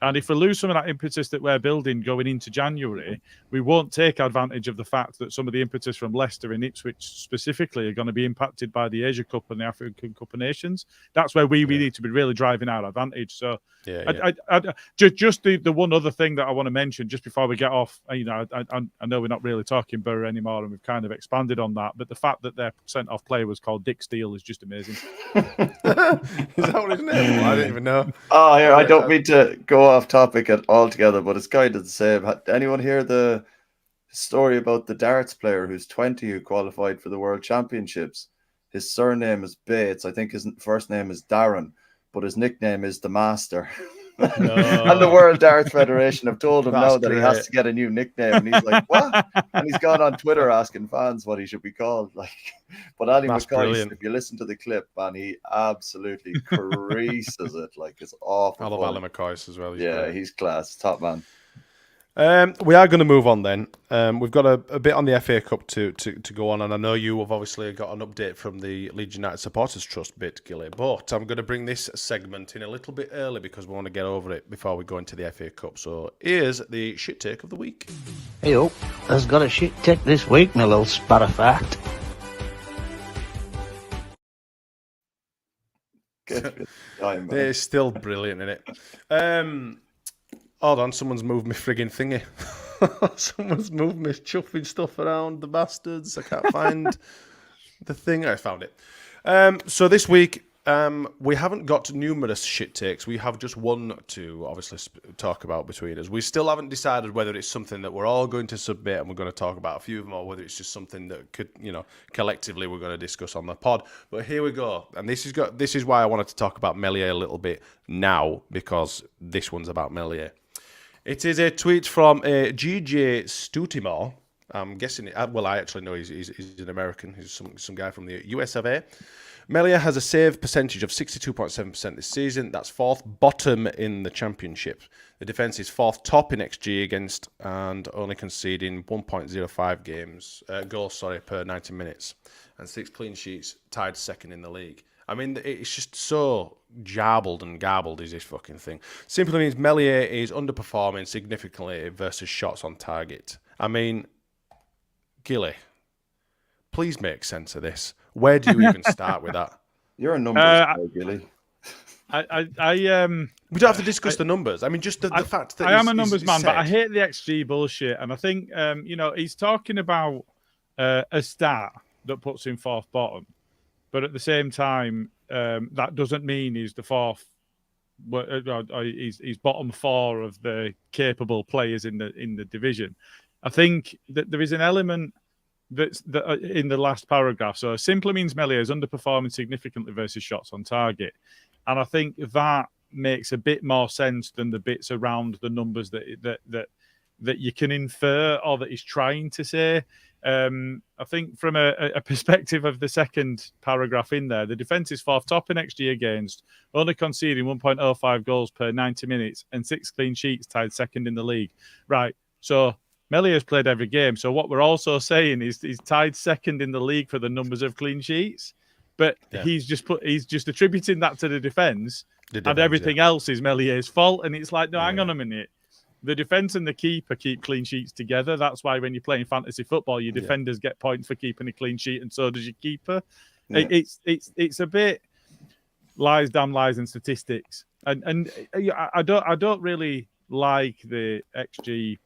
And if we lose some of that impetus that we're building going into January, we won't take advantage of the fact that some of the impetus from Leicester and Ipswich specifically are going to be impacted by the Asia Cup and the African Cup of Nations. That's where we need to be really driving our advantage. So just the one other thing that I want to mention just before we get off, you know, I know we're not really talking Borough anymore and we've kind of expanded on that, but the fact that their sent-off player was called Dick Steele is just amazing. Is that what his name was? I didn't even know. Oh, yeah, I don't mean to go off topic altogether, but it's kind of the same. Anyone hear the story about the darts player who's 20 who qualified for the World Championships? His surname is Bates. I think his first name is Darren, but his nickname is the Master. No. And the World Darts Federation have told him That's now that he has to get a new nickname, and he's like, "What?" And he's gone on Twitter asking fans what he should be called. Like, but Ali McCoy, if you listen to the clip, man, he absolutely creases it. Like, it's awful. I love Ali McCoy as well. He's class, top man. We are going to move on then. We've got a bit on the FA Cup to go on, and I know you have obviously got an update from the Leeds United Supporters Trust bit, Gilly, but I'm going to bring this segment in a little bit early because we want to get over it before we go into the FA Cup. So here's the shit take of the week. Hey, has got a shit take this week, my little spat of fact. They're still brilliant, isn't it? Hold on, someone's moved my frigging thingy. Someone's moved me chuffing stuff around, the bastards. I can't find the thing. I found it. So this week, we haven't got numerous shit takes. We have just one to obviously talk about between us. We still haven't decided whether it's something that we're all going to submit and we're going to talk about a few of them, or whether it's just something that could, you know, collectively we're going to discuss on the pod. But here we go. And this is why I wanted to talk about Meslier a little bit now, because this one's about Meslier. It is a tweet from GJ Stutimore. I'm guessing it. Well, I actually know he's an American. He's some guy from the US of A. Meslier has a save percentage of 62.7% this season. That's fourth bottom in the championship. The defence is fourth top in XG against, and only conceding 1.05 goals per 90 minutes, and 6 clean sheets, tied second in the league. I mean, it's just so jarbled and garbled is this fucking thing. Simply means Meslier is underperforming significantly versus shots on target. I mean, Gilly, please make sense of this. Where do you even start with that? You're a numbers guy, Gilly. We don't have to discuss the numbers. I mean, just the fact that I am a numbers man, but I hate the XG bullshit. And I think, you know, he's talking about a stat that puts him fourth bottom. But at the same time, that doesn't mean he's the fourth. He's bottom 4 of the capable players in the division. I think that there is an element that in the last paragraph. So simply means Meslier is underperforming significantly versus shots on target, and I think that makes a bit more sense than the bits around the numbers that you can infer or that he's trying to say. I think from a perspective of the second paragraph in there, the defence is fourth top in XG against, only conceding 1.05 goals per 90 minutes and 6 clean sheets, tied second in the league. Right, so Meslier's played every game. So what we're also saying is he's tied second in the league for the numbers of clean sheets, but he's just attributing that to the defence, and everything else is Meslier's fault. And it's like, no, hang on a minute. the defence and the keeper keep clean sheets together. That's why when you're playing fantasy football, your defenders get points for keeping a clean sheet, and so does your keeper. Yeah. It's a bit lies, damn lies, and statistics. And I don't really like the XG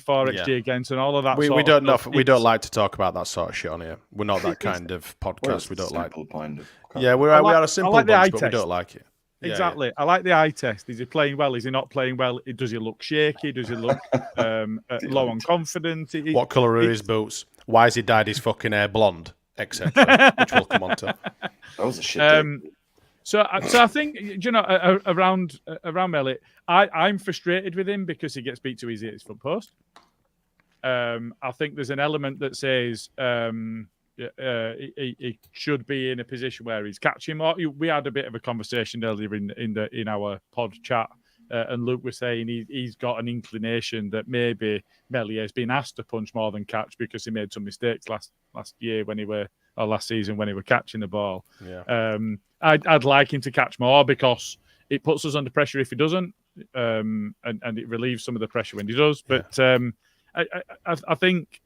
for, XG against, and all of that. We don't like to talk about that sort of shit on here. We're not that kind of podcast. We don't like. We are a simple bunch, but we don't like it. Exactly. I like the eye test. Is he playing well? Is he not playing well? Does he look shaky? Does he look low on confidence? What colour are his boots? Why has he dyed his fucking hair blonde? Etc. Which we'll come on to. That was a shit. So I think, around Meslier, I'm frustrated with him because he gets beat too easy at his front post. I think there's an element that says he should be in a position where he's catching more. We had a bit of a conversation earlier in our pod chat, and Luke was saying he's got an inclination that maybe Meslier has been asked to punch more than catch because he made some mistakes last season when he were catching the ball. Yeah. I'd like him to catch more because it puts us under pressure if he doesn't, and it relieves some of the pressure when he does. But I think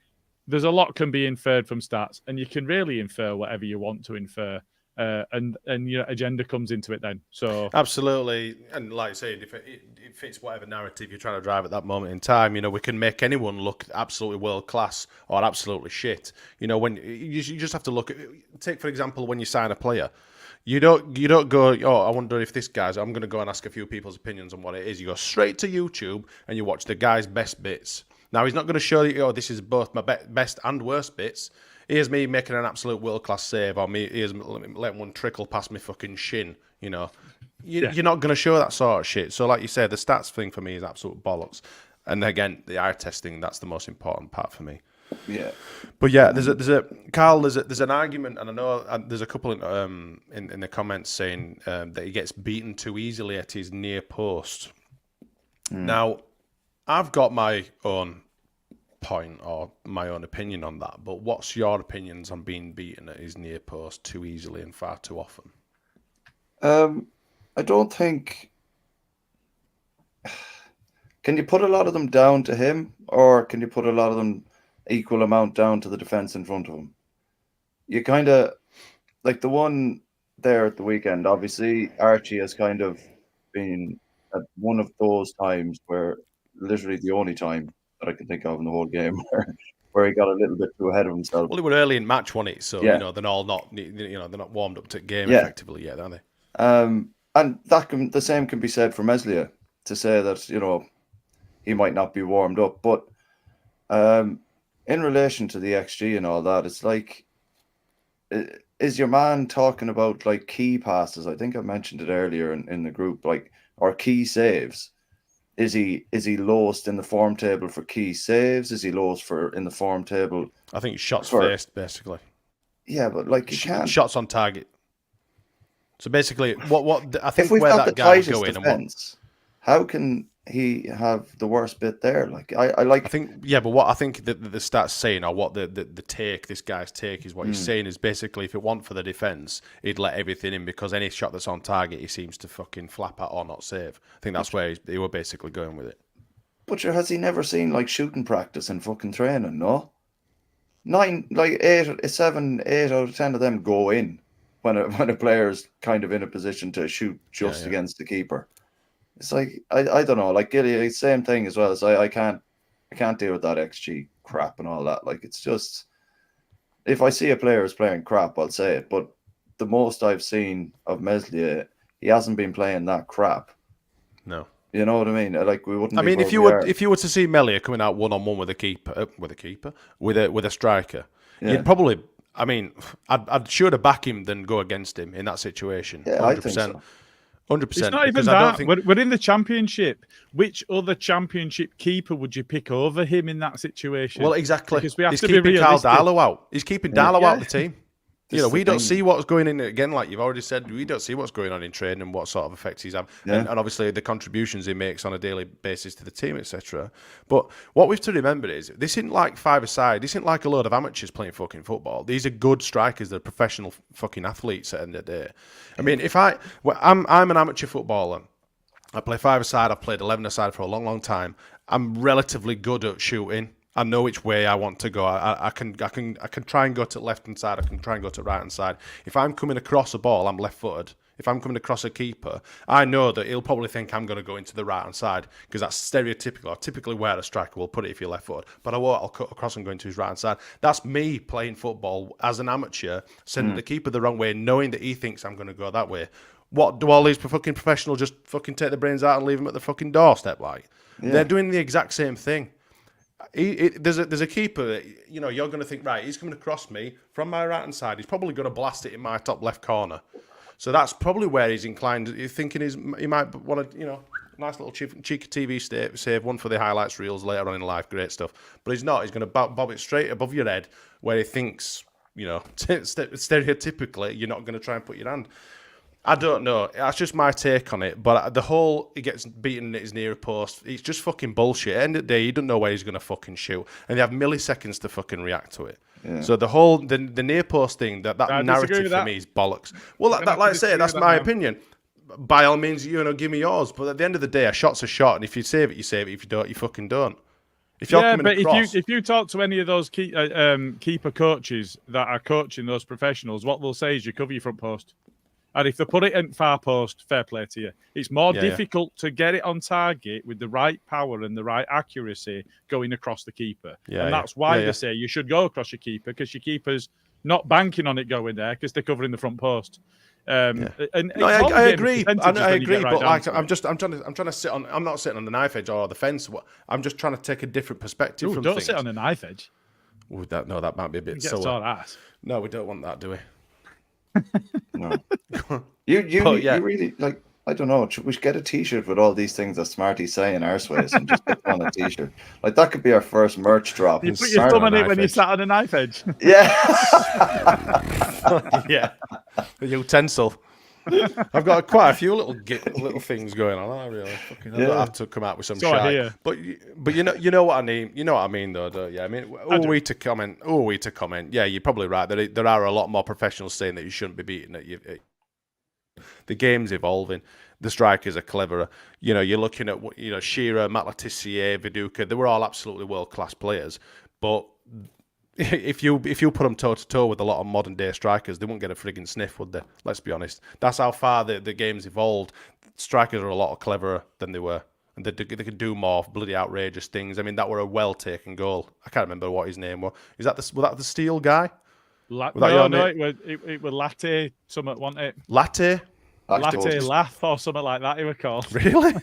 there's a lot can be inferred from stats, and you can really infer whatever you want to infer, and your agenda comes into it then. So absolutely, and like I say, if it fits whatever narrative you're trying to drive at that moment in time, we can make anyone look absolutely world class or absolutely shit. When you just have to look at, take for example, when you sign a player. You don't go, I wonder if this guy's, I'm going to go and ask a few people's opinions on what it is. You go straight to YouTube and you watch the guy's best bits. Now, he's not going to show you, this is both my best and worst bits. Here's me making an absolute world-class save, or here's letting one trickle past my fucking shin, You're not going to show that sort of shit. So like you said, the stats thing for me is absolute bollocks. And again, the eye testing, that's the most important part for me. Yeah, but yeah, Karl. There's an argument, and I know there's a couple in the comments saying that he gets beaten too easily at his near post. Now, I've got my own point or my own opinion on that, but what's your opinions on being beaten at his near post too easily and far too often? I don't think. Can you put a lot of them down to him, or can you put a lot of them equal amount down to the defense in front of him? You kind of like the one there at the weekend. Obviously, Archie has kind of been at one of those times where literally the only time that I can think of in the whole game where he got a little bit too ahead of himself. Well, it was early in match, wasn't it? So they're all not they're not warmed up to the game effectively yet, are they? And the same can be said for Meslier, to say that he might not be warmed up, but in relation to the XG and all that, it's like, is your man talking about like key passes? I think I mentioned it earlier in the group, or key saves. Is he lowest in the form table for key saves? Is he lowest in the form table? I think shots first, basically. Yeah, but like you can't. Shots on target. So basically, what I think if we've where got that the guy's tightest going, defense, how can he have the worst bit there? Like I think but what I think that the stats saying, or what the take, this guy's take is what he's saying is basically, if it weren't for the defense, he'd let everything in, because any shot that's on target he seems to fucking flap at or not save. I think that's where they were basically going with it. But has he never seen like shooting practice and fucking training? No, 7, 8 out of 10 of them go in when a player's kind of in a position to shoot just against the keeper. It's like I don't know, like Gilly, same thing as well. As I can't deal with that XG crap and all that. Like, it's just, if I see a player is playing crap, I'll say it. But the most I've seen of Meslier, he hasn't been playing that crap. No. You know what I mean? Like, we wouldn't. I mean, if you were to see Meslier coming out 1-on-1 with a striker, you'd probably. I mean, I'd sure to back him than go against him in that situation. Yeah, 100%. I think so. 100%. It's not even that. We're in the Championship. Which other Championship keeper would you pick over him in that situation? Well, exactly. Because we have He's to keeping be realistic. Karl Darlow out. He's keeping Darlow out of the team. We don't thing. see what's going in, again, like you've already said, we don't see what's going on in training and what sort of effects he's having. Yeah. And obviously the contributions he makes on a daily basis to the team, etc. But what we've to remember is, this isn't like five-a-side. This isn't like a load of amateurs playing fucking football. These are good strikers. They're professional fucking athletes at the end of the day. I mean, I'm an amateur footballer. I play 5-a-side. I've played 11-a-side for a long, long time. I'm relatively good at shooting. I know which way I want to go. I can try and go to left hand side. I can try and go to right hand side. If I'm coming across a ball, I'm left footed. If I'm coming across a keeper, I know that he'll probably think I'm going to go into the right hand side because that's stereotypical. Or typically where a striker will put it if you're left footed. But I won't. I'll cut across and go into his right hand side. That's me playing football as an amateur, sending the keeper the wrong way, knowing that he thinks I'm going to go that way. What do all these fucking professionals just fucking take the brains out and leave them at the fucking doorstep like? Yeah. They're doing the exact same thing. There's a keeper, you know, you're going to think, right, he's coming across me from my right hand side. He's probably going to blast it in my top left corner. So that's probably where he's inclined. You're thinking he might want to, you know, nice little cheeky TV save, one for the highlights reels later on in life, great stuff. But he's not. He's going to bob it straight above your head where he thinks, you know, stereotypically, you're not going to try and put your hand. I don't know. That's just my take on it. But the whole he gets beaten at his near post, it's just fucking bullshit. At the end of the day, you don't know where he's going to fucking shoot. And they have milliseconds to fucking react to it. Yeah. So the whole, the near post thing, that narrative for me is bollocks. Well, like I say, that's my opinion. By all means, you know, give me yours. But at the end of the day, a shot's a shot. And if you save it, you save it. If you don't, you fucking don't. If you're coming across... if you talk to any of those keeper coaches that are coaching those professionals, what they'll say is you cover your front post. And if they put it in far post, fair play to you. It's more difficult to get it on target with the right power and the right accuracy going across the keeper. And that's why they say you should go across your keeper, because your keeper's not banking on it going there because they're covering the front post. I agree. I agree, but like I'm trying to sit on. I'm not sitting on the knife edge or the fence. I'm just trying to take a different perspective from things. Don't sit on the knife edge. Ooh, that might be a bit sour. No, we don't want that, do we? No. You really, like, I don't know, we should get a t-shirt with all these things that Smarty's saying arseways and just put on a t-shirt. Like, that could be our first merch drop. You put your thumb on it when you sat on a knife edge. Yeah. Yeah. The utensil. I've got quite a few little things going on. I really I don't have to come out with some shit. But you know what I mean. You know what I mean, though, don't you? I mean, we to comment. Yeah, you're probably right. There are a lot more professionals saying that you shouldn't be beaten at you. The game's evolving. The strikers are cleverer. You know, you're looking at Shearer, Matt Letitia, Viduka. They were all absolutely world class players, but if you put them toe to toe with a lot of modern day strikers, they wouldn't get a frigging sniff, would they? Let's be honest. That's how far the game's evolved. Strikers are a lot cleverer than they were, and they can do more bloody outrageous things. I mean, that were a well taken goal. I can't remember what his name was. Was that the Steel guy? It was Latte. Something, wasn't it? Latte. Latte Lath or something like that. He was called. Really?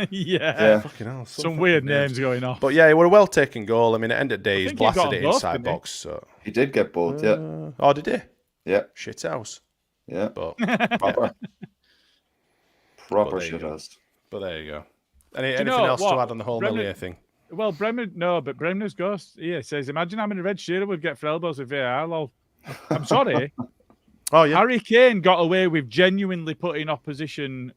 Yeah. Fucking hell. Some weird names going off. But yeah, it was a well taken goal. I mean, at the end of the day, he's blasted it inside box. So he did get both. Yeah. Oh, did he? Yeah. Shit house. Yeah. But proper shit house. But there you go. Anything else to add on the whole Meslier thing? Well, Bremner's ghost says, imagine how many red Shearer would get for elbows with VAR. Lol. I'm sorry. Oh, yeah. Harry Kane got away with genuinely putting opposition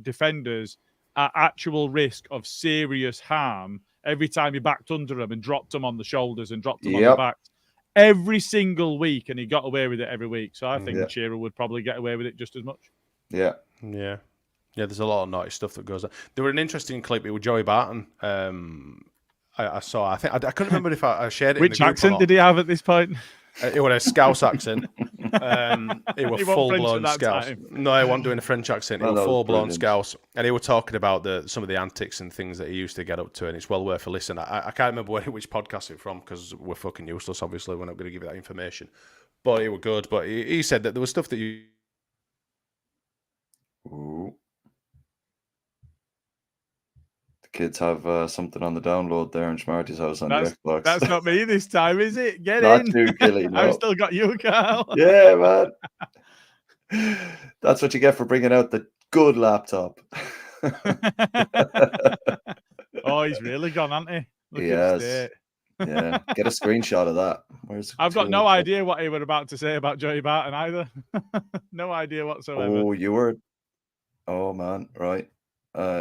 defenders at actual risk of serious harm every time he backed under them and dropped them on the shoulders and dropped them on the back every single week, and he got away with it every week. So I think Shearer would probably get away with it just as much. Yeah. Yeah. Yeah, there's a lot of naughty stuff that goes on. There were an interesting clip with Joey Barton. I saw. I couldn't remember if I shared it. Which accent did he have at this point? It was a Scouse accent. It was full-blown Scouse. No, he wasn't doing a French accent. It was full-blown Scouse. And he was talking about some of the antics and things that he used to get up to, and it's well worth a listen. I can't remember which podcast it's from because we're fucking useless, obviously. We're not going to give you that information. But it was good. But he said that there was stuff that you... Ooh. Kids have something on the download there in Smarty's house on the Xbox. That's not me this time, is it? Get not in. Too, Gilly, no. I've still got you, Karl. Yeah, man. That's what you get for bringing out the good laptop. Oh, he's really gone, hasn't he? He has. Yeah, get a screenshot of that. I've got no idea what he was about to say about Joey Barton either. No idea whatsoever. Oh, you were... Oh, man, right.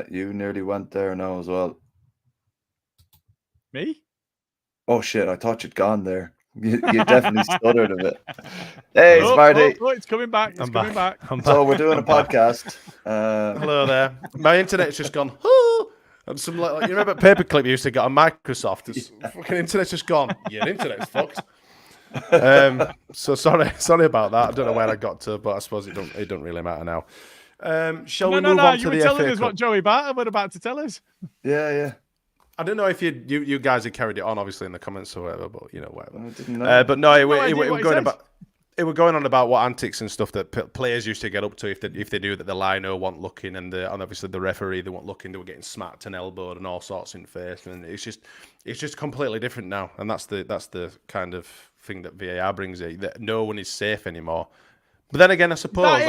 You nearly went there now as well. Me? Oh shit! I thought you'd gone there. You definitely stuttered a bit. Hey, Smarty. Oh, it's coming back. It's coming back. So we're doing a podcast. Hello there. My internet's just gone. "Huh." And some like you remember Paperclip you used to get on Microsoft? It's fucking internet's just gone. Your internet's fucked. So sorry about that. I don't know where I got to, but I suppose it don't really matter now. Shall we move on to the FA Cup? You were telling us what Joey Barton were about to tell us. Yeah. I don't know if you guys had carried it on, obviously, in the comments or whatever, but whatever. I didn't know. But no, it was going on about what antics and stuff that players used to get up to if they knew that the lino weren't looking and obviously the referee they weren't looking, they were getting smacked and elbowed and all sorts in the face, and it's just completely different now, and that's the kind of thing that VAR brings it, that no one is safe anymore. But then again, I suppose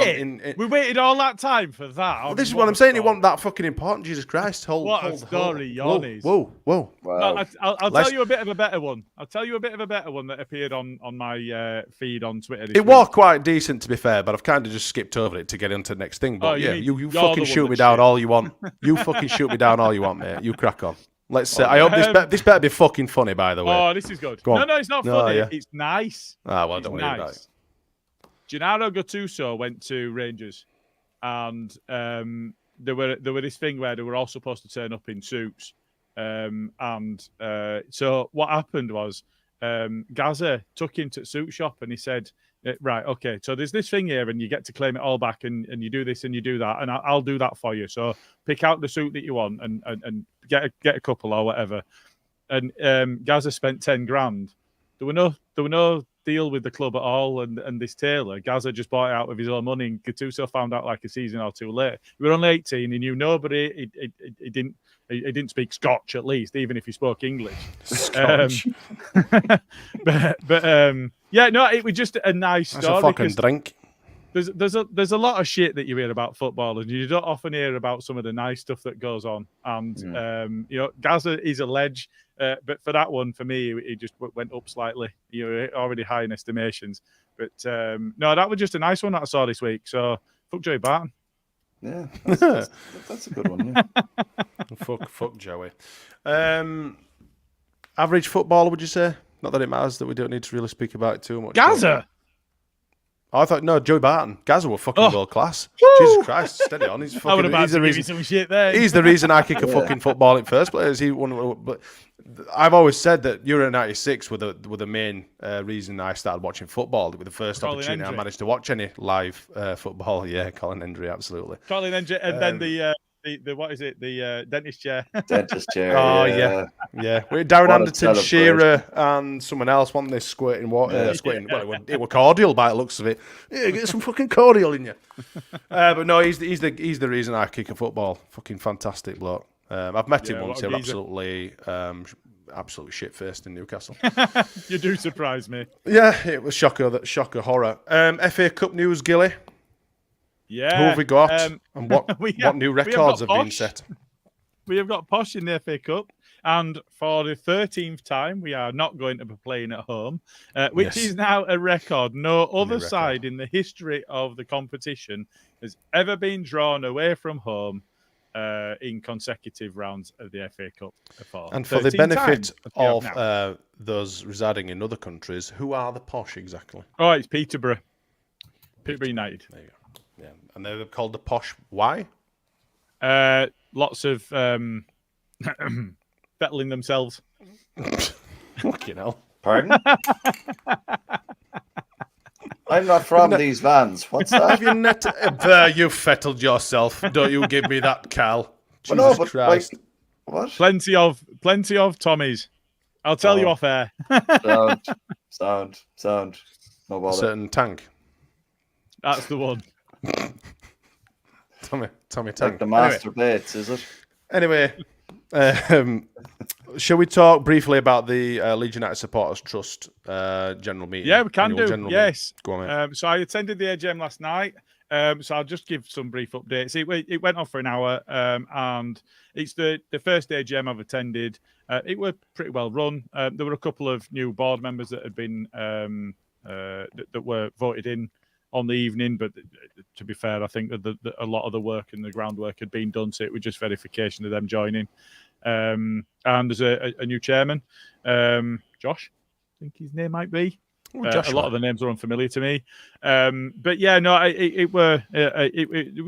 we waited all that time for that. Well, this is what I'm saying. It wasn't that fucking important. Jesus Christ! What a story, Yanni's. Whoa! Wow. No, I'll tell you a bit of a better one. I'll tell you a bit of a better one that appeared on my feed on Twitter. It was quite decent, to be fair, but I've kind of just skipped over it to get into the next thing. But you fucking shoot me down all you want. You fucking shoot me down all you want, mate. You crack on. Let's say. I hope this better be fucking funny, by the way. Oh, this is good. No, it's not funny. Yeah. It's nice. Well, don't worry about it. Gennaro Gattuso went to Rangers, and there were this thing where they were all supposed to turn up in suits, so what happened was Gaza took him to the suit shop and he said, right, okay, so there's this thing here and you get to claim it all back and you do this and you do that and I'll do that for you. So pick out the suit that you want and get a couple or whatever. And Gaza spent 10 grand. There were no deal with the club at all, and this tailor, Gaza just bought it out with his own money, and Gattuso found out like a season or two later. He was only 18, he knew nobody, he didn't speak Scotch at least, even if he spoke English. Scotch. It was just a nice story. That's a fucking drink. There's a lot of shit that you hear about football, and you don't often hear about some of the nice stuff that goes on. And Gaza is a ledge, but for that one, for me, it just went up slightly. You're already high in estimations, but no, that was just a nice one that I saw this week. So fuck Joey Barton. Yeah, that's a good one. Yeah. fuck Joey. Average footballer, would you say? Not that it matters, that we don't need to really speak about it too much. Gaza. I thought, no, Joey Barton. Gaza were fucking world class. Woo! Jesus Christ, steady on. He's fucking. He's the reason. Some shit there. He's the reason I kick a fucking football in first place. But I've always said that Euro '96 were the main reason I started watching football. It was the first opportunity I managed to watch any live football. Yeah, Colin Hendry, absolutely. Colin Hendry, and then the what is it? The dentist chair. Dentist chair. Oh yeah. We're Darren Anderton, Shearer, and someone else. Wasn't this squirting water? Squirting. Well, it were cordial by the looks of it. Yeah, get some fucking cordial in you. But no, he's the reason I kick a football. Fucking fantastic bloke. I've met him once. He was absolutely shit faced in Newcastle. You do surprise me. Yeah, it was shocker horror. FA Cup news, Gilly. Yeah. Who have we got? And what new records have been set? We have got Posh in the FA Cup. And for the 13th time, we are not going to be playing at home, which is now a record. No other side in the history of the competition has ever been drawn away from home in consecutive rounds of the FA Cup before. And for the benefit of those residing in other countries, who are the Posh exactly? Oh, it's Peterborough. Peterborough United. There you go. Yeah, and they're called the Posh. Why? Lots of fettling themselves. Fucking hell. Pardon? I'm not from these vans. What's that? You fettled yourself. Don't you give me that, Karl. Jesus Christ. What? Plenty of Tommies. I'll tell you off air. Sound. No bother. A certain tank. That's the one. Tommy Tank. Like the Master Bates, is it? Anyway, shall we talk briefly about the Leeds United Supporters Trust general meeting? Yeah, we can do. Yes. Go on, so I attended the AGM last night. So I'll just give some brief updates. It went on for an hour, and it's the first AGM I've attended. It was pretty well run. There were a couple of new board members that had been that were voted in on the evening, but to be fair, I think that a lot of the work and the groundwork had been done, so it was just verification of them joining. And there's a new chairman, Josh. think his name might be. Ooh, A lot of the names are unfamiliar to me, but yeah, no, it were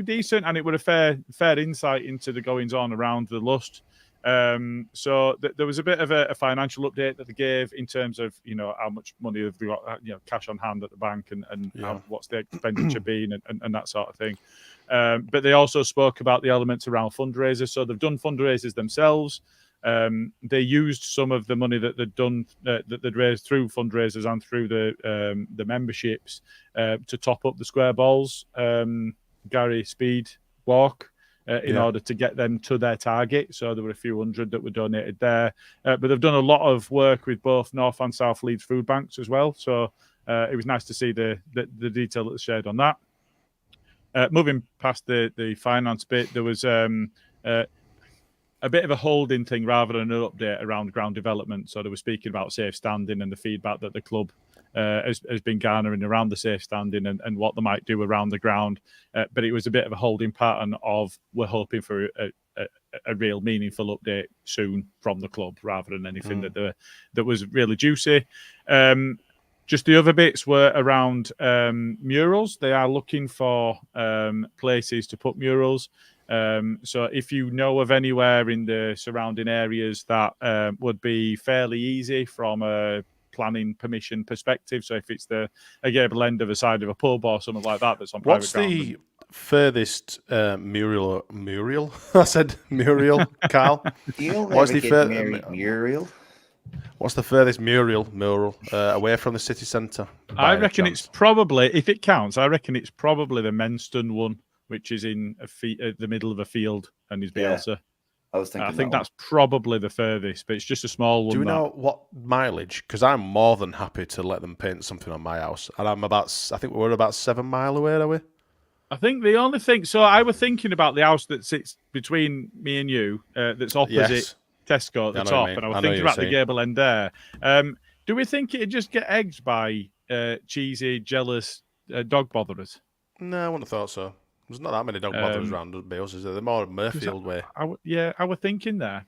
decent, and it were a fair insight into the goings on around the Lust. So there was a bit of a financial update that they gave in terms of how much money have they got, cash on hand at the bank, and what's the expenditure been, and that sort of thing. But they also spoke about the elements around fundraisers. So they've done fundraisers themselves. They used some of the money that they'd done that they'd raised through fundraisers and through the memberships to top up the square balls, Gary Speed walk, in order to get them to their target. So there were a few hundred that were donated there. But they've done a lot of work with both North and South Leeds food banks as well. So it was nice to see the detail that was shared on that. Moving past the finance bit, there was a bit of a holding thing rather than an update around ground development. So they were speaking about safe standing and the feedback that the club has been garnering around the safe standing and what they might do around the ground. But it was a bit of a holding pattern of we're hoping for a real meaningful update soon from the club rather than anything that was really juicy. Just the other bits were around murals. They are looking for places to put murals. So if you know of anywhere in the surrounding areas that would be fairly easy from a planning permission perspective, so if it's a gable end of a side of a pub or something like that that's on private ground. What's the furthest mural? I said mural, Karl. What's the mural? What's the furthest mural away from the city centre? I reckon it's probably, if it counts, I reckon it's probably the Menston one, which is in the middle of a field and is Bielsa. I think that's probably the furthest, but it's just a small one. Do we know what mileage? Because I'm more than happy to let them paint something on my house, and I think we're about 7 miles away, are we? I think the only thing. So I was thinking about the house that sits between me and you, that's opposite Tesco at the top, and I was thinking about the gable end there. Do we think it'd just get egged by cheesy, jealous dog botherers? No, I wouldn't have thought so. There's not that many dog botherers around Bales, is there? They're more Murfield way. I was thinking there.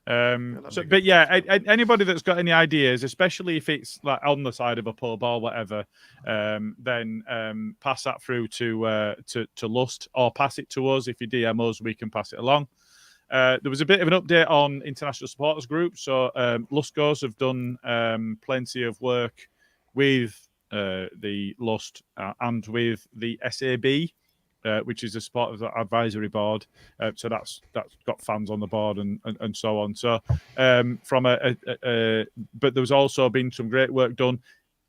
Anybody that's got any ideas, especially if it's like on the side of a pub or whatever, then pass that through to Lust, or pass it to us. If you DM us, we can pass it along. There was a bit of an update on international supporters groups. So Lustgos have done plenty of work with the Lust and with the SAB, which is a supporters advisory board. So that's got fans on the board and so on. So but there's also been some great work done.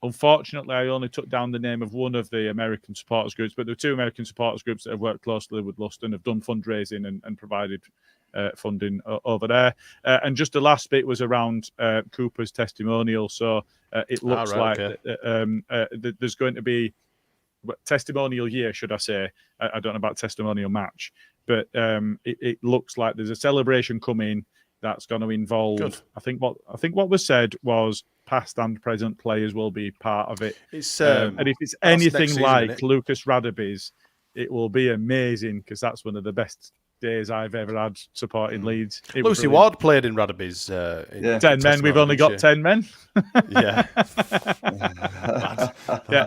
Unfortunately, I only took down the name of one of the American supporters groups, but there are two American supporters groups that have worked closely with Lust and have done fundraising and provided funding over there. And just the last bit was around Cooper's testimonial. So it looks there's going to be testimonial year, should I say. I don't know about testimonial match, but it looks like there's a celebration coming that's going to involve. Good. I think what was said was past and present players will be part of it. It's and if it's anything season, like Lucas Radaby's, it will be amazing, because that's one of the best days I've ever had supporting Leeds. Lucy Ward played in Radaby's. 10 men. We've only got 10 men. Yeah.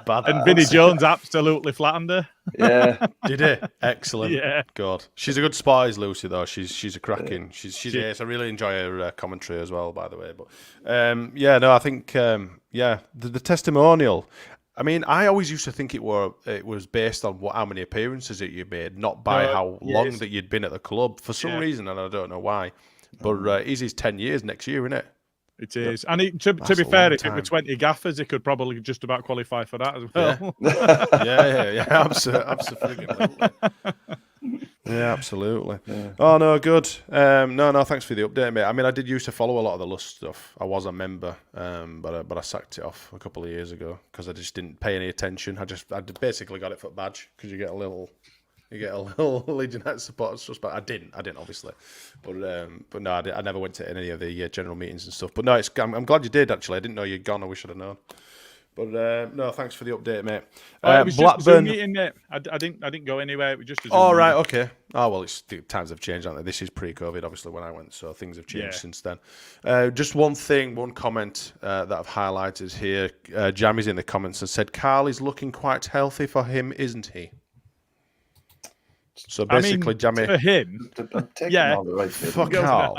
Bad. And Vinnie Jones absolutely flattened her. Yeah. Did he? Excellent. Yeah. God. She's a good spy, is Lucy, though. She's a cracking. She's ace. I really enjoy her commentary as well, by the way. But I think the testimonial. I mean, I always used to think it was based on how many appearances that you made, not by how long that you'd been at the club. For some reason, and I don't know why. But it is 10 years next year, isn't it? It is. And to be fair, if it were 20 gaffers, it could probably just about qualify for that as well. Yeah. Absolutely. Yeah, absolutely. Yeah. Oh, no, good. No, thanks for the update, mate. I mean, I did used to follow a lot of the Lust stuff. I was a member, but I sacked it off a couple of years ago because I just didn't pay any attention. I basically got it for a badge, because you get a little Leeds United supporters trust, but I didn't obviously. But no, I never went to any of the general meetings and stuff. But no, I'm glad you did, actually. I didn't know you'd gone. I wish I'd have known. But no, thanks for the update, mate. It was just a Zoom Blackburn. meeting, mate. I didn't go anywhere. It was just a Zoom Oh, right, meeting. okay. Oh, well, the times have changed, haven't they? This is pre-COVID, obviously, when I went, so things have changed since then. Just one comment that I've highlighted here. Jammy's in the comments and said, Karl is looking quite healthy for him, isn't he? So basically, Jammy... For him, for Karl.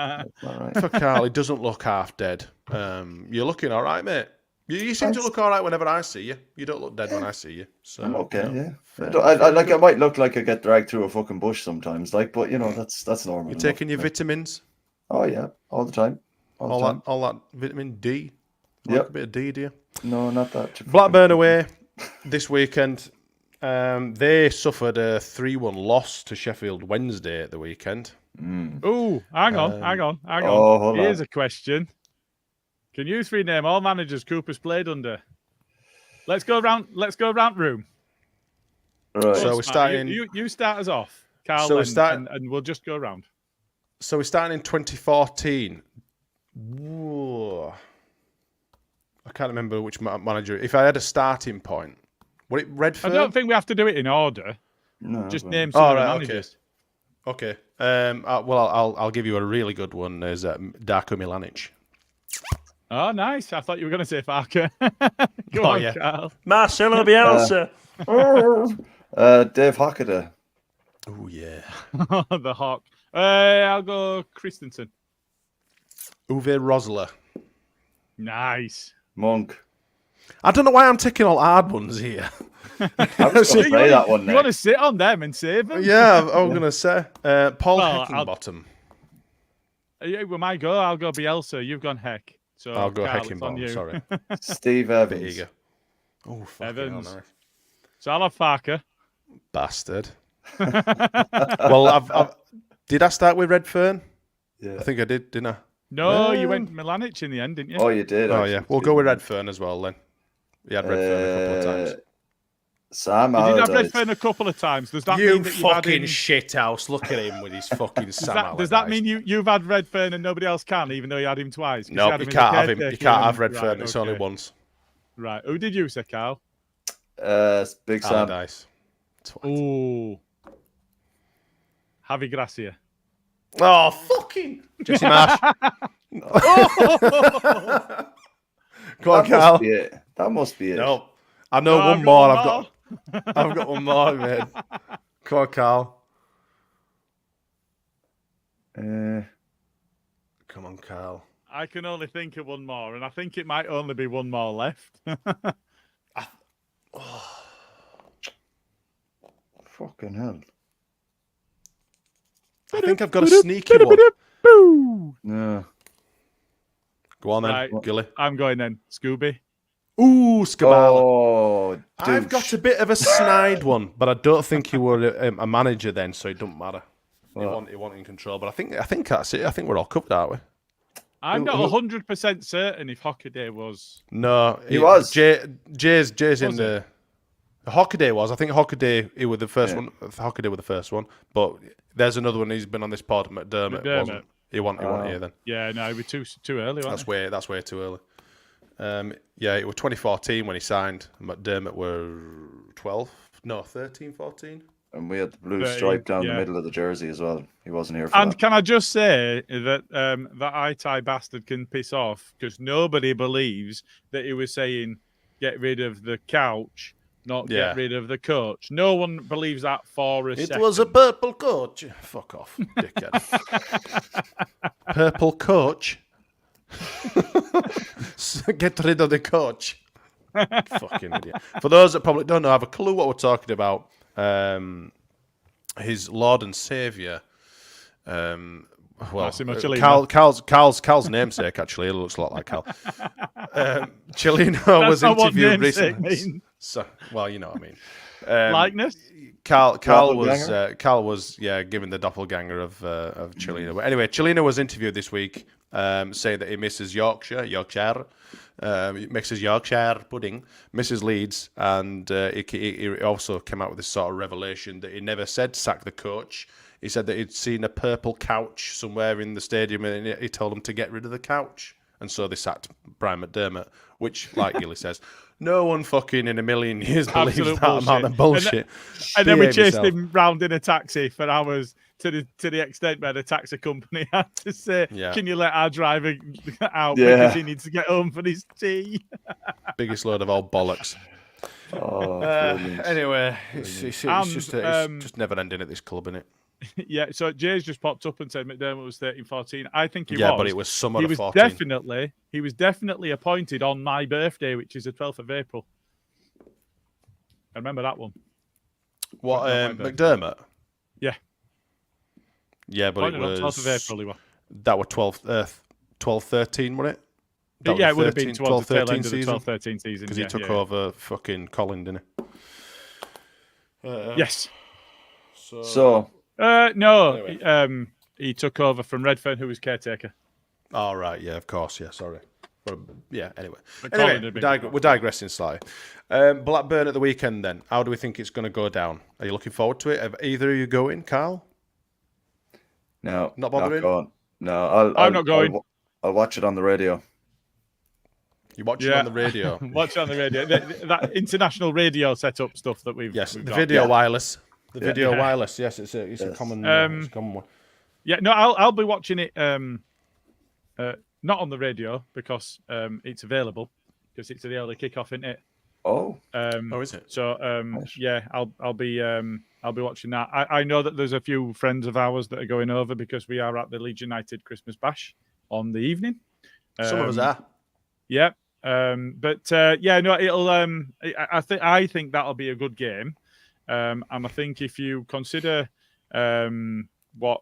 For Karl, he doesn't look half dead. You're looking all right, mate. You seem to look all right whenever I see you. You don't look dead when I see you. So I'm okay, I might look like I get dragged through a fucking bush sometimes, but that's normal. You taking your vitamins? Oh yeah, all the time. All that vitamin D. A bit of D, do you? No, not that. Blackburn away this weekend. They suffered a 3-1 loss to Sheffield Wednesday at the weekend. Oh, hang on. hold Here's on. a question. Can you three name all managers Cooper's played under? Let's go round room. Right. So we're starting. You start us off, Karl. So and we'll just go round. So we're starting in 2014. Whoa. I can't remember which manager. If I had a starting point, would it Redfern? I don't think we have to do it in order. No, just name some of the managers. Okay. Well, I'll give you a really good one. There's Darko Milanic. Oh, nice. I thought you were going to say Farker. Go on, Karl. Marcelo Bielsa. Dave Hockaday. Oh, yeah. The Hawk. I'll go Christensen. Uwe Rosler. Nice. Monk. I don't know why I'm taking all hard ones here. I was going to say that one You want to sit on them and save them? Yeah, I'm going to say. Paul Heckingbottom. Well, my go. I'll go Bielsa. You've gone Heck. So I'll go Karl, Heckingbottom, sorry. Steve Evans. Big. Oh, fucking Evans. hell, nice. So I'll have Farker. Bastard. Well, did I start with Redfern? Yeah. I think I did, didn't I? No, you went Milanic in the end, didn't you? Oh, you did. Oh, yeah. We'll go with Redfern as well, then. We had Redfern a couple of times. Sam You did have Allardyce. Redfern a couple of times. Does that You mean that you've had fucking him... shithouse. Look at him with his fucking Sam Does that mean you've had Redfern and nobody else can, even though you had him twice? No, you can't have him. You can't have Redfern. It's only once. Right. Who did you say, Karl? Big Sam. Allardyce. Ooh. Javi Gracia. Oh, fucking Jesse Marsh. Go on, Karl. That must be it. No, I know one more. I've got one more, man. Come on, Karl. Uh, Come on, Karl. I can only think of one more, and I think it might only be one more left. Fucking hell. I think I've got a sneaky one. No. Go on then, Right. Gilly. I'm going then. Scooby. Ooh, Scabala. Oh, I've got a bit of a snide one, but I don't think he were a manager then, so it doesn't matter. He wasn't in control, but I think that's it. I think we're all covered, aren't we? I'm not 100% certain if Hockaday was. No, He was. Jay's in Was the. Hockaday was. I think Hockaday he was the first one. Hockaday was the first one, but there's another one. He's been on this pod. McDermott wasn't. He wasn't here then. Yeah, no, it was too early. That's way too early. Yeah, it was 2014 when he signed. McDermott were 13, 14. And we had the blue 13, stripe down the middle of the jersey as well. He wasn't here for And that. can I just say that that eye-tie bastard can piss off because nobody believes that he was saying get rid of the couch, not get rid of the coach. No one believes that for a second. It was a purple coach. Fuck off, dickhead. Purple coach. Get rid of the coach. Fucking idiot. For those that probably don't know, have a clue what we're talking about. His Lord and Saviour. Well, Carl's namesake actually. It looks a lot like Karl. Cellino was interviewed recently. So, well, you know what I mean. Likeness. Carl was given the doppelganger of Cellino. But anyway, Cellino was interviewed this week, saying that he misses Yorkshire, mixes Yorkshire pudding, misses Leeds, and he also came out with this sort of revelation that he never said sack the coach. He said that he'd seen a purple couch somewhere in the stadium, and he told him to get rid of the couch. and so they sacked Brian McDermott, which, like Gilly says, no one fucking in a million years believes Absolute that amount of bullshit. And then we Behave chased yourself. him round in a taxi for hours to the extent where the taxi company had to say, "Can you let our driver out because he needs to get home for his tea?" Biggest load of old bollocks. Anyway, it's just never ending at this club, isn't it? Yeah, so Jay's just popped up and said McDermott was 13-14. I think he was. Yeah, but it was summer of 14. He was definitely appointed on my birthday, which is the 12th of April. I remember that one. What, McDermott? Yeah. Yeah, but appointed it was... on 12th of April, he was. That was 12-13, wasn't it? Yeah, it would have been towards the tail 12-13 end of the season. 12-13 season. Because he took over fucking Colin, didn't he? Yes. So no, anyway. He took over from Redfern, who was caretaker. Oh, right, yeah, of course, yeah, sorry. But, yeah, anyway. We're digressing slightly. Blackburn at the weekend then. How do we think it's going to go down? Are you looking forward to it? Have either of you going, Karl? No. Not bothering? Not going. No, I'm not going. I'll watch it on the radio. You watch it on the radio? Watch it on the radio. That international radio setup stuff that we've the got. video wireless. The video wireless, yes, it's a common one. Yeah, no, I'll be watching it not on the radio because it's available because it's the early kickoff, isn't it? Oh, is it? So yeah, I'll be watching that. I know that there's a few friends of ours that are going over because we are at the Leeds United Christmas Bash on the evening. Some of us are. Yeah. But no, it'll. I think that'll be a good game. And I think if you consider what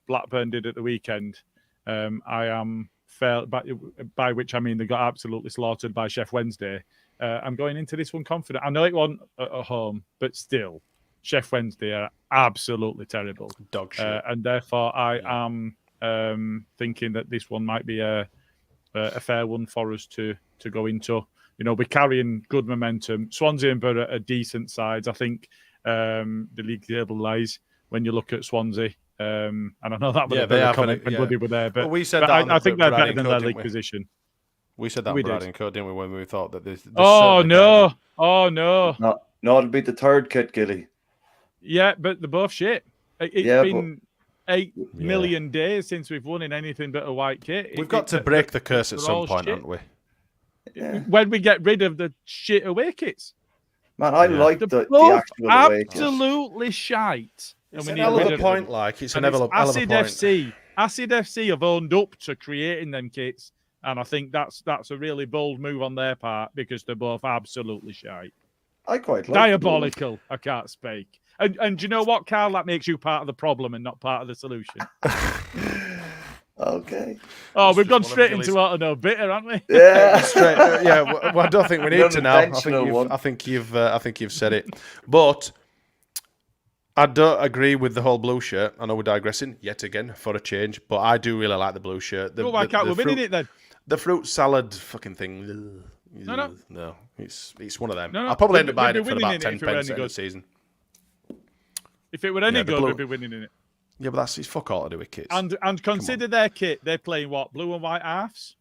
Blackburn did at the weekend, I am fair. By which I mean they got absolutely slaughtered by Chef Wednesday. I'm going into this one confident. I know it wasn't at home, but still, Chef Wednesday are absolutely terrible. Dog shit. And therefore, I am thinking that this one might be a fair one for us to go into. You know, we're carrying good momentum. Swansea and Borough are decent sides. I think the league table lies when you look at Swanssia. And I know that was a bit of a comment when Buddy were there, but we said that I think they're better Brad than Co, their didn't league we? position. We said that Brad and Co, didn't we, when we thought that this Oh no! No, it'll be the third kit, Gilly. Yeah, but they're both shit. It's been 8 million days since we've won in anything but a white kit. We've got to break the curse at some point, haven't we? Yeah. When we get rid of the shit away kits. Man, I like the actual away kits. Absolutely shite. It's an hell of a point, like. It's an hell of a point. Acid FC have owned up to creating them kits, and I think that's a really bold move on their part because they're both absolutely shite. I quite like diabolical. I can't speak. And do you know what, Karl? That makes you part of the problem and not part of the solution. Okay. Oh, we've gone straight into Auto Bitter, haven't we? Yeah. Well, I don't think we need to now. I think you've said it. But I don't agree with the whole blue shirt. I know we're digressing yet again for a change, but I do really like the blue shirt. Why can't we win in it then? The fruit salad fucking thing. No. It's one of them. No, I'll probably end up buying it for about 10 pence in the season. If it were any good, we'd be winning in it. Yeah, but it's fuck all to do with kits. And consider their kit. They're playing what? Blue and white halves?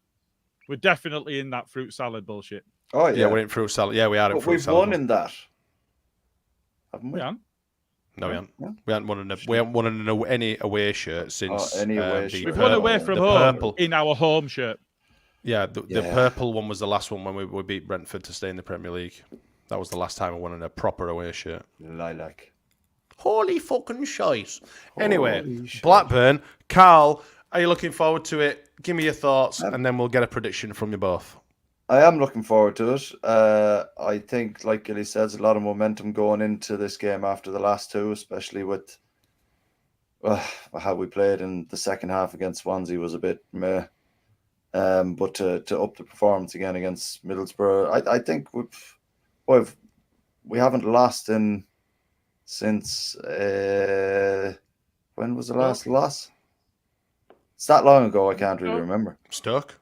We're definitely in that fruit salad bullshit. Oh, yeah. Yeah, we're in fruit salad. Yeah, we are in fruit salad. We've won in that. Haven't we? No, we haven't. Yeah. We haven't won any away shirt since. Any away shirt. We've won away from home in our home shirt. Yeah, the purple one was the last one when we beat Brentford to stay in the Premier League. That was the last time I won in a proper away shirt. Lilac. Holy fucking shite. Anyway, Blackburn, Karl, are you looking forward to it? Give me your thoughts, and then we'll get a prediction from you both. I am looking forward to it. I think, like Gilly says, a lot of momentum going into this game after the last two, especially with how we played in the second half against Swansea was a bit meh. But to up the performance again against Middlesbrough, I think we haven't lost since when was the last loss? It's that long ago. I can't really remember. Stoke,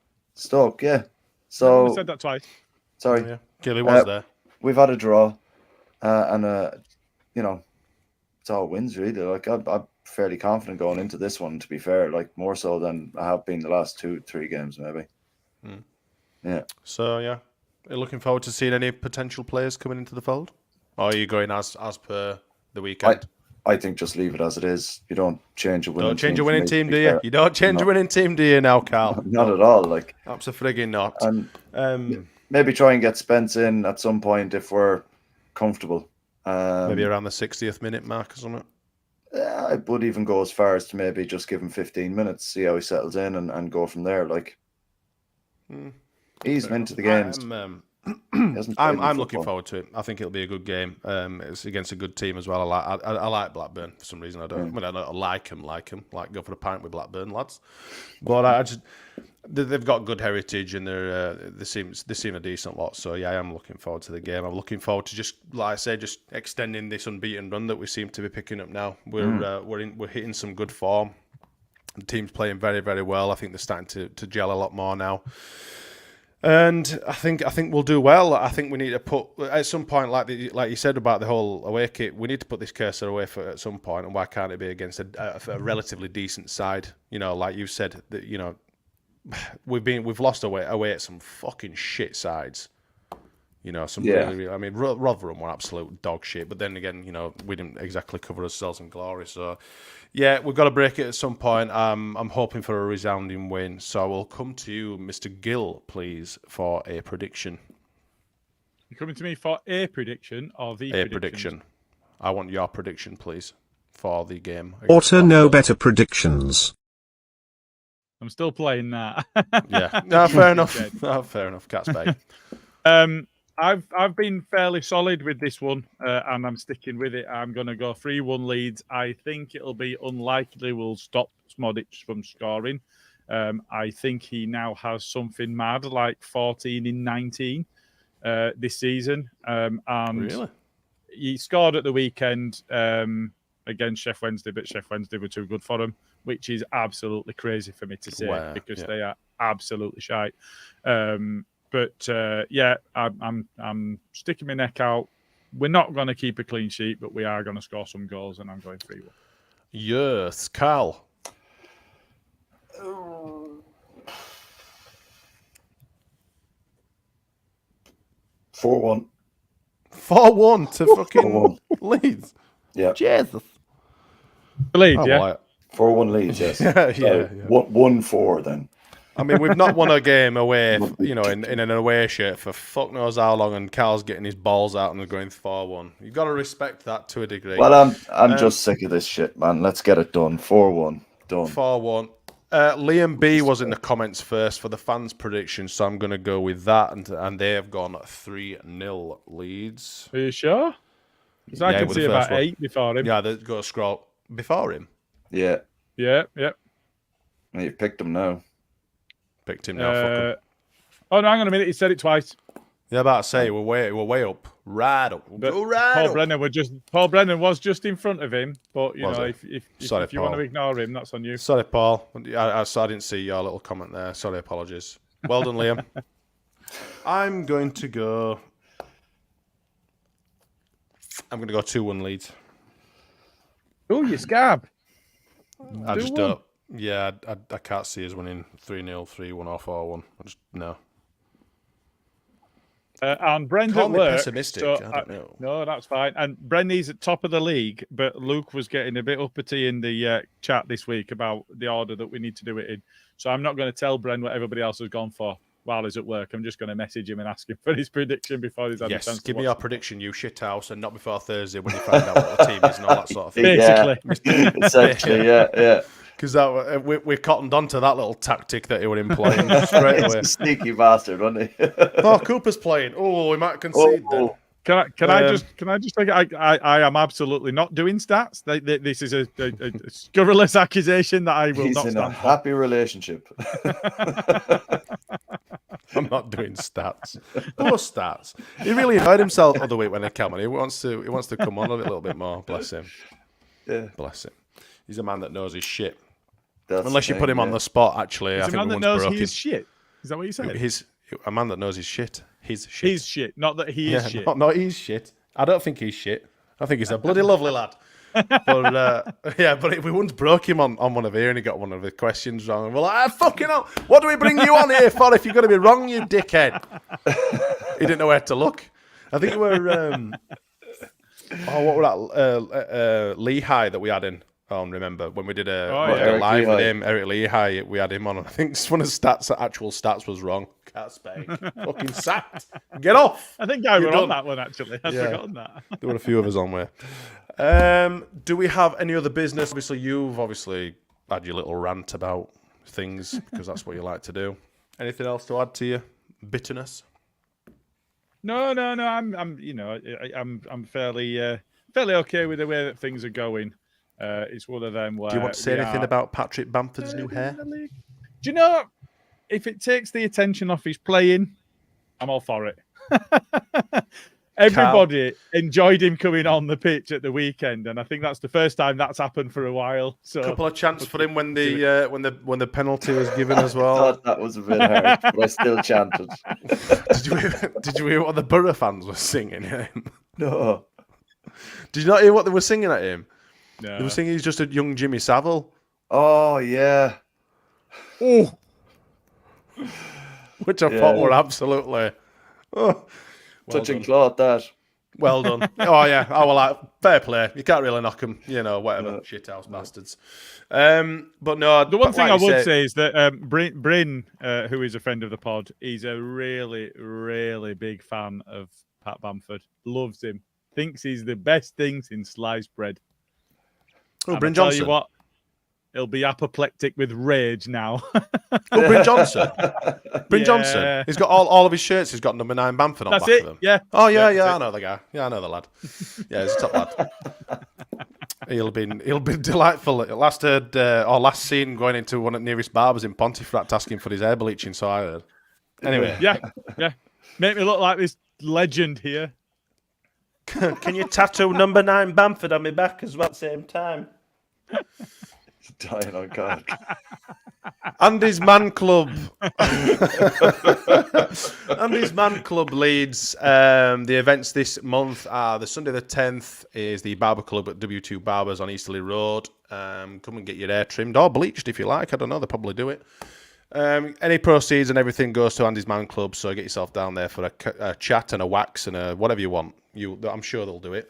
yeah. So we said that twice. Sorry, yeah. Gilly was there. We've had a draw, and it's all wins really. Like I'm fairly confident going into this one. To be fair, like more so than I have been the last 2-3 games, maybe. Yeah. So yeah, are you looking forward to seeing any potential players coming into the fold, or are you going as per the weekend? I think just leave it as it is. You don't change a winning team. Don't change a winning team, do you? You don't change a winning team, do you now, Karl? Not at all. Like, absolutely not. And maybe try and get Spence in at some point if we're comfortable. Maybe around the 60th minute mark or something. I would even go as far as to maybe just give him 15 minutes, see how he settles in, and go from there. Like, ease him into the games. I'm looking forward to it. I think it'll be a good game. It's against a good team as well. I like Blackburn for some reason. I don't like them. Go for a pint with Blackburn lads. But they've got good heritage and they seem a decent lot. So yeah, I am looking forward to the game. I'm looking forward to just extending this unbeaten run that we seem to be picking up now. We're hitting some good form. The team's playing very, very well. I think they're starting to gel a lot more now. And I think we'll do well. I think we need to put at some point, like you said about the whole away kit, we need to put this cursor away at some point. And why can't it be against a relatively decent side? You know, like you said, that we've lost away at some fucking shit sides. You know, really, I mean, Rotherham were absolute dog shit. But then again, we didn't exactly cover ourselves in glory. So, yeah, we've got to break it at some point. I'm hoping for a resounding win. So I will come to you, Mr. Gill, please, for a prediction. You're coming to me for a prediction or the prediction? I want your prediction, please, for the game. Auto know better predictions. I'm still playing that. Yeah. No, fair enough. No, fair enough. Cat's bait. I've been fairly solid with this one, and I'm sticking with it. I'm going to go 3-1 Leeds. I think it'll be unlikely we'll stop Smarty from scoring. I think he now has something mad, like 14 in 19 this season. And really? He scored at the weekend against Sheff Wednesday, but Sheff Wednesday were too good for him, which is absolutely crazy for me to say because they are absolutely shite. But yeah, I'm sticking my neck out. We're not going to keep a clean sheet, but we are going to score some goals, and I'm going 3-1. Yes, Karl. 4-1. 4-1 to fucking Leeds. Yeah. Jesus. Leeds, yeah. 4-1 Leeds, yes. yeah. 1-4 then. I mean, we've not won a game away, in an away shirt for fuck knows how long, and Karl's getting his balls out and they're going 4-1. You've got to respect that to a degree. Well, I'm just sick of this shit, man. Let's get it done. 4-1. Done. 4-1. Liam B was in the comments first for the fans' prediction, so I'm going to go with that, and they have gone 3-0 Leeds. Are you sure? Because I can see about 8 before him. Yeah, they go scroll before him. Yeah. Yeah. And you've picked him now. Picked him now. Fuck him. Oh no, hang on a minute. He said it twice. Yeah, about to say we're way up, right up. We'll go right up. Paul Brennan was just in front of him, but if you want to ignore him, that's on you. Sorry, Paul. I didn't see your little comment there. Sorry, apologies. Well done, Liam. I'm going to go 2-1 Leeds. Oh, you scab. I just don't. Yeah, I can't see us winning 3-0, 3-1 or 4-1. No. And Brendan Call me worked, pessimistic. so I don't know. No, that's fine. And Brendan's at top of the league, but Luke was getting a bit uppity in the chat this week about the order that we need to do it in. So I'm not going to tell Bren what everybody else has gone for while he's at work. I'm just going to message him and ask him for his prediction before he's had a chance to watch. Give me your prediction, you shithouse, and not before Thursday when you find out what the team is and all that sort of thing. Basically. Essentially, yeah. Because we cottoned onto that little tactic that he was employing straight away. He's a sneaky bastard, wasn't he? Oh, Cooper's playing. Oh, we might concede then. Can I just say I am absolutely not doing stats. This is a scurrilous accusation that I will not stand for. He's in a happy relationship. I'm not doing stats. Poor stats. He really enjoyed himself the other week when he came on. He wants to come on a little bit more. Bless him. Yeah. Bless him. He's a man that knows his shit. That's Unless you put him on the spot, actually. He's a man that knows his shit. Is that what you said? He's a man that knows his shit. His shit. His shit. Not that he is shit. Not he's shit. I don't think he's shit. I think he's a bloody lovely lad. But we once broke him on one of here and he got one of the questions wrong. And we're like, fucking hell, what do we bring you on here for if you're going to be wrong, you dickhead? He didn't know where to look. I think we were, what were that, Lehigh that we had in. Remember when we did a live with him, Eric Lehigh, we had him on. And I think one of the actual stats was wrong. Can't speak. Fucking sacked. Get off. I think I were on that one, actually. I'd forgotten that. There were a few of us on there. Do we have any other business? You've obviously had your little rant about things because that's what you like to do. Anything else to add to your bitterness? No. I'm fairly okay with the way that things are going. It's one of them where. Do you want to say anything about Patrick Bamford's new hair? Do you know, if it takes the attention off his playing, I'm all for it. Everybody enjoyed him coming on the pitch at the weekend, and I think that's the first time that's happened for a while. So, couple of chances for him when the penalty was given as well. I thought that was a bit hard, but I still chanted. Did you hear what the Borough fans were singing at him? No. Did you not hear what they were singing at him? No. They were singing he's just a young Jimmy Savile. Oh yeah. Oh. Which I thought were absolutely touching cloth. That. Well done. Oh yeah. Oh well, fair play. You can't really knock them. Whatever. No. Shithouse bastards. But no. The one thing I would say is that Bryn, who is a friend of the pod, he's a really, really big fan of Pat Bamford. Loves him. Thinks he's the best thing since sliced bread. Oh, Bryn Johnson. Tell you what, he'll be apoplectic with rage now. Bryn Johnson. Johnson. He's got all of his shirts. He's got number 9 Bamford on back of them. Yeah. Oh yeah. I know the guy. Yeah, I know the lad. Yeah, he's a top lad. He'll be delightful. Last seen going into one of the nearest barbers in Pontefract asking for his hair bleaching. So I heard. Anyway. Yeah. Make me look like this legend here. Can you tattoo number 9 Bamford on my back as well at the same time? Dying on God. Andy's Man Club. Andy's Man Club Leeds. The events this month are the Sunday the 10th is the Barber Club at W2 Barbers on Easterley Road. Come and get your hair trimmed or bleached if you like. I don't know. They'll probably do it. Any proceeds and everything goes to Andy's Man Club, so get yourself down there for a chat and a wax and a whatever you want. I'm sure they'll do it.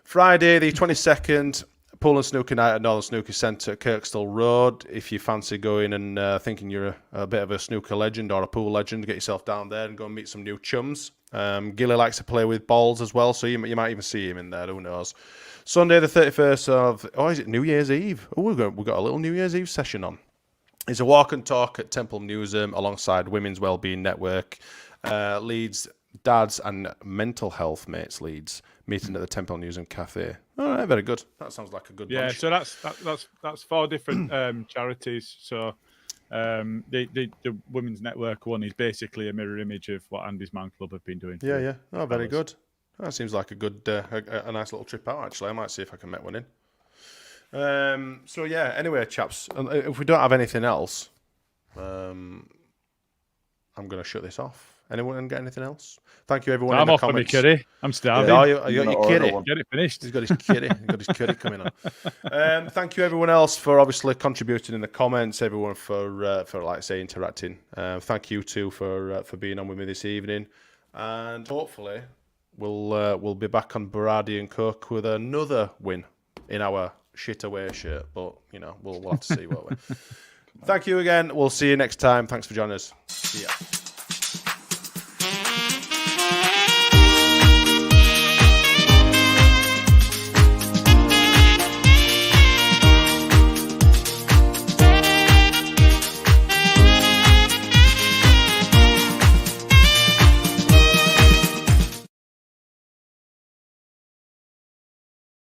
Friday the 22nd, Pool and Snooker Night at Northern Snooker Centre at Kirkstall Road. If you fancy going and thinking you're a bit of a snooker legend or a pool legend, get yourself down there and go and meet some new chums. Gilly likes to play with balls as well, so you might even see him in there, who knows. Sunday the 31st of... is it New Year's Eve? Oh, we've got a little New Year's Eve session on. It's a walk and talk at Temple Museum alongside Women's Wellbeing Network, Leeds Dads and Mental Health Mates Leeds meeting at the Temple Museum Cafe. All right, very good. That sounds like a good bunch. So that's 4 different charities. So the Women's Network one is basically a mirror image of what Andy's Man Club have been doing. Yeah. Oh, very good. That seems like a good, a nice little trip out. Actually, I might see if I can make one in. Anyway, chaps, if we don't have anything else, I'm going to shut this off. Anyone get anything else? Thank you, everyone. I'm off for my curry. I'm starving. Yeah, you got your curry. Get it finished. He's got his curry. Coming on. Thank you, everyone else, for obviously contributing in the comments. Everyone for like I say, interacting. Thank you too for being on with me this evening, and hopefully we'll be back on Baradi and Cook with another win in our shit away shirt. But we'll have to see what we. Thank you again. We'll see you next time. Thanks for joining us. See ya.